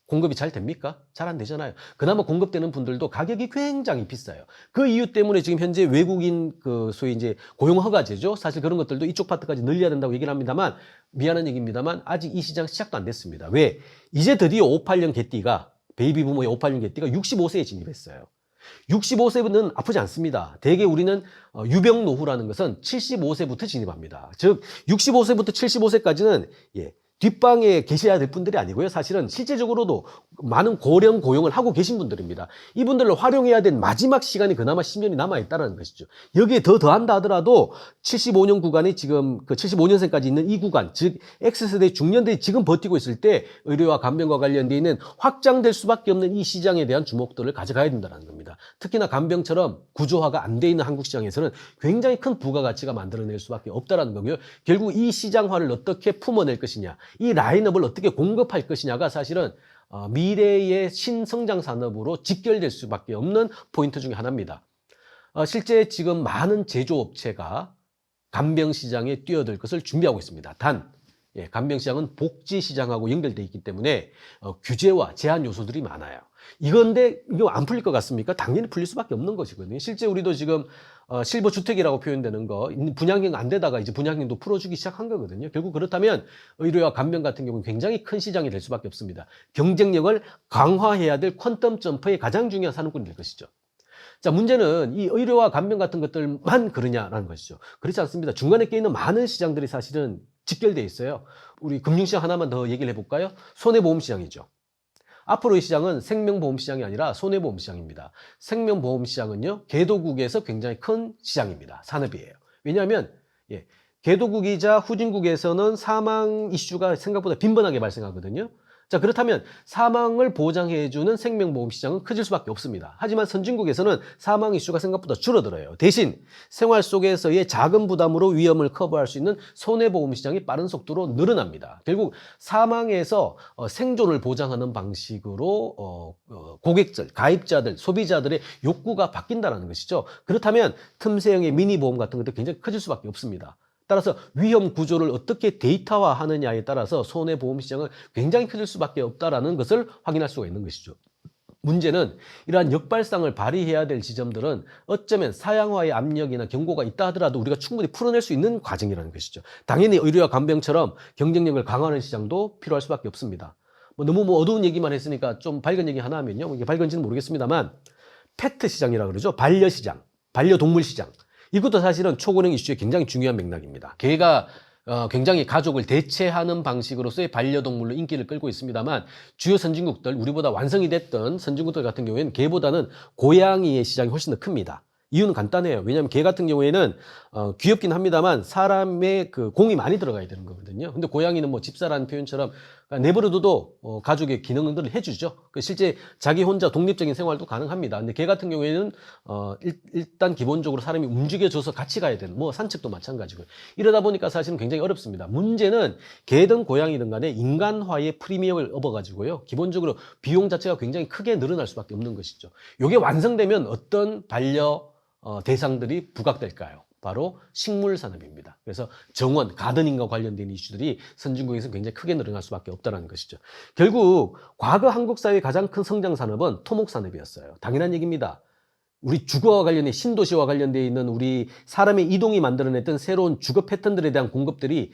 공급이 잘 됩니까? 잘 안 되잖아요. 그나마 공급되는 분들도 가격이 굉장히 비싸요. 그 이유 때문에 지금 현재 외국인 소위 이제 고용 허가제죠. 사실 그런 것들도 이쪽 파트까지 늘려야 된다고 얘기를 합니다만, 미안한 얘기입니다만 아직 이 시장 시작도 안 됐습니다. 왜? 이제 드디어 58년 개띠가, 베이비 부모의 58년 개띠가 65세에 진입했어요. 65세는 아프지 않습니다. 대개 우리는 유병 노후라는 것은 75세부터 진입합니다. 즉 65세부터 75세까지는 뒷방에 계셔야 될 분들이 아니고요. 사실은 실제적으로도 많은 고령 고용을 하고 계신 분들입니다. 이분들을 활용해야 된 마지막 시간이 그나마 10년이 남아있다는 것이죠. 여기에 더한다 하더라도 75년 구간이 지금 그 75년생까지 있는 이 구간, 즉 X세대 중년들이 지금 버티고 있을 때 의료와 간병과 관련되어 있는 확장될 수밖에 없는 이 시장에 대한 주목도를 가져가야 된다는 겁니다. 특히나 간병처럼 구조화가 안 돼 있는 한국 시장에서는 굉장히 큰 부가가치가 만들어낼 수밖에 없다는 거고요. 결국 이 시장화를 어떻게 품어낼 것이냐, 이 라인업을 어떻게 공급할 것이냐가 사실은 미래의 신성장 산업으로 직결될 수밖에 없는 포인트 중에 하나입니다. 실제 지금 많은 제조업체가 간병 시장에 뛰어들 것을 준비하고 있습니다. 단, 간병 시장은 복지 시장하고 연결되어 있기 때문에 규제와 제한 요소들이 많아요. 이건데 이거 안 풀릴 것 같습니까? 당연히 풀릴 수밖에 없는 것이거든요. 실제 우리도 지금 실버 주택이라고 표현되는 거, 분양형 안 되다가 이제 분양형도 풀어주기 시작한 거거든요. 결국 그렇다면 의료와 간병 같은 경우는 굉장히 큰 시장이 될 수밖에 없습니다. 경쟁력을 강화해야 될 퀀텀 점프의 가장 중요한 산업군이 될 것이죠. 자, 문제는 이 의료와 간병 같은 것들만 그러냐라는 것이죠. 그렇지 않습니다. 중간에 껴있는 많은 시장들이 사실은 직결되어 있어요. 우리 금융시장 하나만 더 얘기를 해볼까요? 손해보험시장이죠. 앞으로 이 시장은 생명보험시장이 아니라 손해보험시장입니다. 생명보험시장은요, 개도국에서 굉장히 큰 시장입니다. 산업이에요. 왜냐하면 개도국이자 후진국에서는 사망 이슈가 생각보다 빈번하게 발생하거든요. 자, 그렇다면 사망을 보장해주는 생명보험 시장은 커질 수밖에 없습니다. 하지만 선진국에서는 사망 이슈가 생각보다 줄어들어요. 대신 생활 속에서의 작은 부담으로 위험을 커버할 수 있는 손해보험 시장이 빠른 속도로 늘어납니다. 결국 사망에서 생존을 보장하는 방식으로 고객들, 가입자들, 소비자들의 욕구가 바뀐다는 것이죠. 그렇다면 틈새형의 미니보험 같은 것도 굉장히 커질 수밖에 없습니다. 따라서 위험 구조를 어떻게 데이터화하느냐에 따라서 손해보험 시장은 굉장히 커질 수밖에 없다는 것을 확인할 수가 있는 것이죠. 문제는 이러한 역발상을 발휘해야 될 지점들은 어쩌면 사양화의 압력이나 경고가 있다 하더라도 우리가 충분히 풀어낼 수 있는 과정이라는 것이죠. 당연히 의료와 간병처럼 경쟁력을 강화하는 시장도 필요할 수밖에 없습니다. 너무 어두운 얘기만 했으니까 좀 밝은 얘기 하나 하면요. 이게 밝은지는 모르겠습니다만 페트 시장이라고 그러죠. 반려시장, 반려동물 시장. 이것도 사실은 초고령 이슈의 굉장히 중요한 맥락입니다. 개가 굉장히 가족을 대체하는 방식으로서의 반려동물로 인기를 끌고 있습니다만 주요 선진국들, 우리보다 완성이 됐던 선진국들 같은 경우에는 개보다는 고양이의 시장이 훨씬 더 큽니다. 이유는 간단해요. 왜냐하면 개 같은 경우에는 귀엽긴 합니다만 사람의 그 공이 많이 들어가야 되는 거거든요. 근데 고양이는 뭐 집사라는 표현처럼 내버려둬도 가족의 기능들을 해주죠. 실제 자기 혼자 독립적인 생활도 가능합니다. 근데 개 같은 경우에는 일단 기본적으로 사람이 움직여줘서 같이 가야 되는, 뭐 산책도 마찬가지고요. 이러다 보니까 사실은 굉장히 어렵습니다. 문제는 개든 고양이든 간에 인간화의 프리미엄을 업어가지고요. 기본적으로 비용 자체가 굉장히 크게 늘어날 수밖에 없는 것이죠. 이게 완성되면 어떤 대상들이 부각될까요? 바로 식물 산업입니다. 그래서 정원, 가드닝과 관련된 이슈들이 선진국에서 굉장히 크게 늘어날 수밖에 없다는 것이죠. 결국 과거 한국 사회의 가장 큰 성장 산업은 토목 산업이었어요. 당연한 얘기입니다. 우리 주거와 관련된 신도시와 관련되어 있는 우리 사람의 이동이 만들어냈던 새로운 주거 패턴들에 대한 공급들이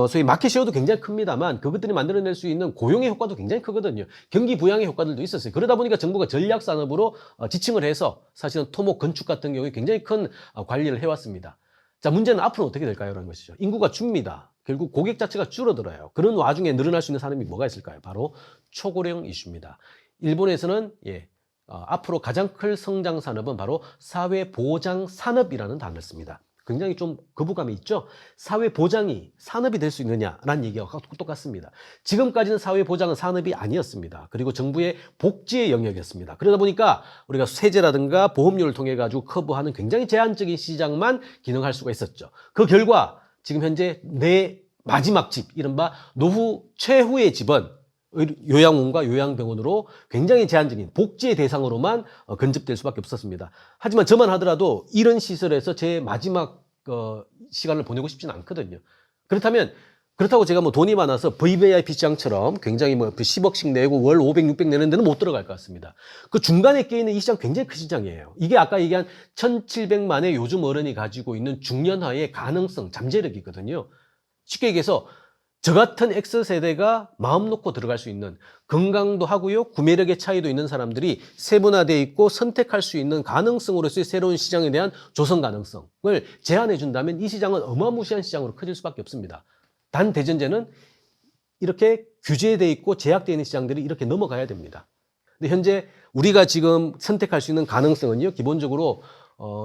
소위 마켓시어도 굉장히 큽니다만 그것들이 만들어낼 수 있는 고용의 효과도 굉장히 크거든요. 경기 부양의 효과들도 있었어요. 그러다 보니까 정부가 전략산업으로 지칭을 해서 사실은 토목 건축 같은 경우에 굉장히 큰 관리를 해왔습니다. 자, 문제는 앞으로 어떻게 될까요? 라는 것이죠. 인구가 줍니다. 결국 고객 자체가 줄어들어요. 그런 와중에 늘어날 수 있는 산업이 뭐가 있을까요? 바로 초고령 이슈입니다. 일본에서는 앞으로 가장 큰 성장 산업은 바로 사회보장 산업이라는 단어를 씁니다. 굉장히 좀 거부감이 있죠? 사회보장이 산업이 될 수 있느냐라는 얘기가 똑같습니다. 지금까지는 사회보장은 산업이 아니었습니다. 그리고 정부의 복지의 영역이었습니다. 그러다 보니까 우리가 세제라든가 보험료를 통해 가지고 커버하는 굉장히 제한적인 시장만 기능할 수가 있었죠. 그 결과 지금 현재 내 마지막 집, 이른바 노후 최후의 집은 요양원과 요양병원으로 굉장히 제한적인 복지의 대상으로만 근접될 수밖에 없었습니다. 하지만 저만 하더라도 이런 시설에서 제 마지막 시간을 보내고 싶지는 않거든요. 그렇다고 제가 뭐 돈이 많아서 VVIP 시장처럼 굉장히 뭐 10억씩 내고 월 500, 600 내는 데는 못 들어갈 것 같습니다. 그 중간에 끼어 있는 이 시장 굉장히 큰 시장이에요. 이게 아까 얘기한 1700만의 요즘 어른이 가지고 있는 중년화의 가능성, 잠재력이거든요. 쉽게 얘기해서 저 같은 X세대가 마음 놓고 들어갈 수 있는, 건강도 하고요, 구매력의 차이도 있는 사람들이 세분화되어 있고 선택할 수 있는 가능성으로서의 새로운 시장에 대한 조성 가능성을 제한해 준다면 이 시장은 어마무시한 시장으로 커질 수밖에 없습니다. 단 대전제는 이렇게 규제되어 있고 제약되어 있는 시장들이 이렇게 넘어가야 됩니다. 근데 현재 우리가 지금 선택할 수 있는 가능성은요, 기본적으로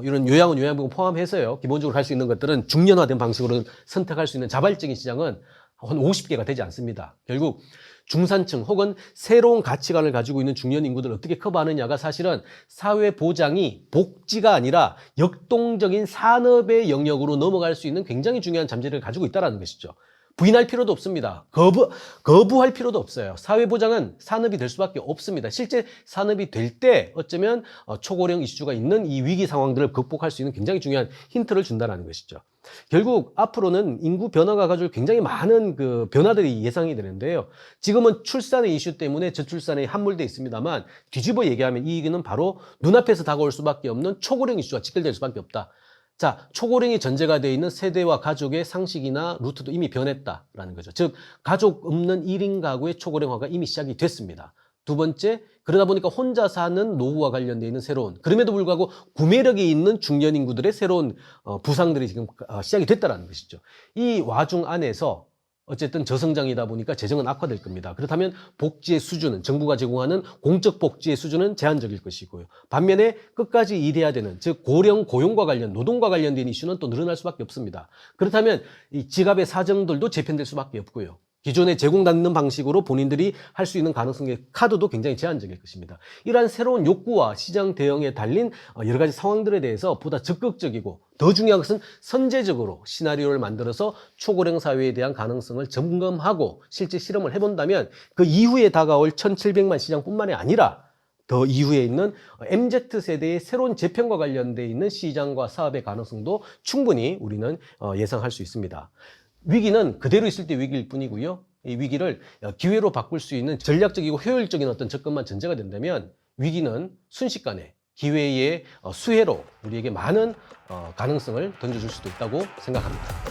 이런 요양원, 요양병원 포함해서요, 기본적으로 할 수 있는 것들은 중년화된 방식으로 선택할 수 있는 자발적인 시장은 한 50개가 되지 않습니다. 결국 중산층 혹은 새로운 가치관을 가지고 있는 중년 인구들을 어떻게 커버하느냐가 사실은 사회 보장이 복지가 아니라 역동적인 산업의 영역으로 넘어갈 수 있는 굉장히 중요한 잠재력을 가지고 있다는 것이죠. 부인할 필요도 없습니다. 거부할 필요도 없어요. 사회보장은 산업이 될 수밖에 없습니다. 실제 산업이 될 때 어쩌면 초고령 이슈가 있는 이 위기 상황들을 극복할 수 있는 굉장히 중요한 힌트를 준다는 것이죠. 결국 앞으로는 인구 변화가 가지고 굉장히 많은 그 변화들이 예상이 되는데요. 지금은 출산의 이슈 때문에 저출산에 함몰되어 있습니다만 뒤집어 얘기하면 이 얘기는 바로 눈앞에서 다가올 수밖에 없는 초고령 이슈와 직결될 수밖에 없다. 자, 초고령이 전제가 되어 있는 세대와 가족의 상식이나 루트도 이미 변했다라는 거죠. 즉, 가족 없는 1인 가구의 초고령화가 이미 시작이 됐습니다. 두 번째, 그러다 보니까 혼자 사는 노후와 관련되어 있는 새로운, 그럼에도 불구하고 구매력이 있는 중년 인구들의 새로운 부상들이 지금 시작이 됐다는 것이죠. 이 와중 안에서 어쨌든 저성장이다 보니까 재정은 악화될 겁니다. 그렇다면 복지의 수준은, 정부가 제공하는 공적 복지의 수준은 제한적일 것이고요. 반면에 끝까지 일해야 되는, 즉 고령 고용과 관련, 노동과 관련된 이슈는 또 늘어날 수밖에 없습니다. 그렇다면 이 지갑의 사정들도 재편될 수밖에 없고요. 기존에 제공받는 방식으로 본인들이 할 수 있는 가능성의 카드도 굉장히 제한적일 것입니다. 이러한 새로운 욕구와 시장 대응에 달린 여러 가지 상황들에 대해서 보다 적극적이고 더 중요한 것은 선제적으로 시나리오를 만들어서 초고령 사회에 대한 가능성을 점검하고 실제 실험을 해본다면 그 이후에 다가올 1700만 시장뿐만이 아니라 더 이후에 있는 MZ세대의 새로운 재편과 관련되어 있는 시장과 사업의 가능성도 충분히 우리는 예상할 수 있습니다. 위기는 그대로 있을 때 위기일 뿐이고요. 이 위기를 기회로 바꿀 수 있는 전략적이고 효율적인 어떤 접근만 전제가 된다면 위기는 순식간에 기회의 수혜로 우리에게 많은 가능성을 던져줄 수도 있다고 생각합니다.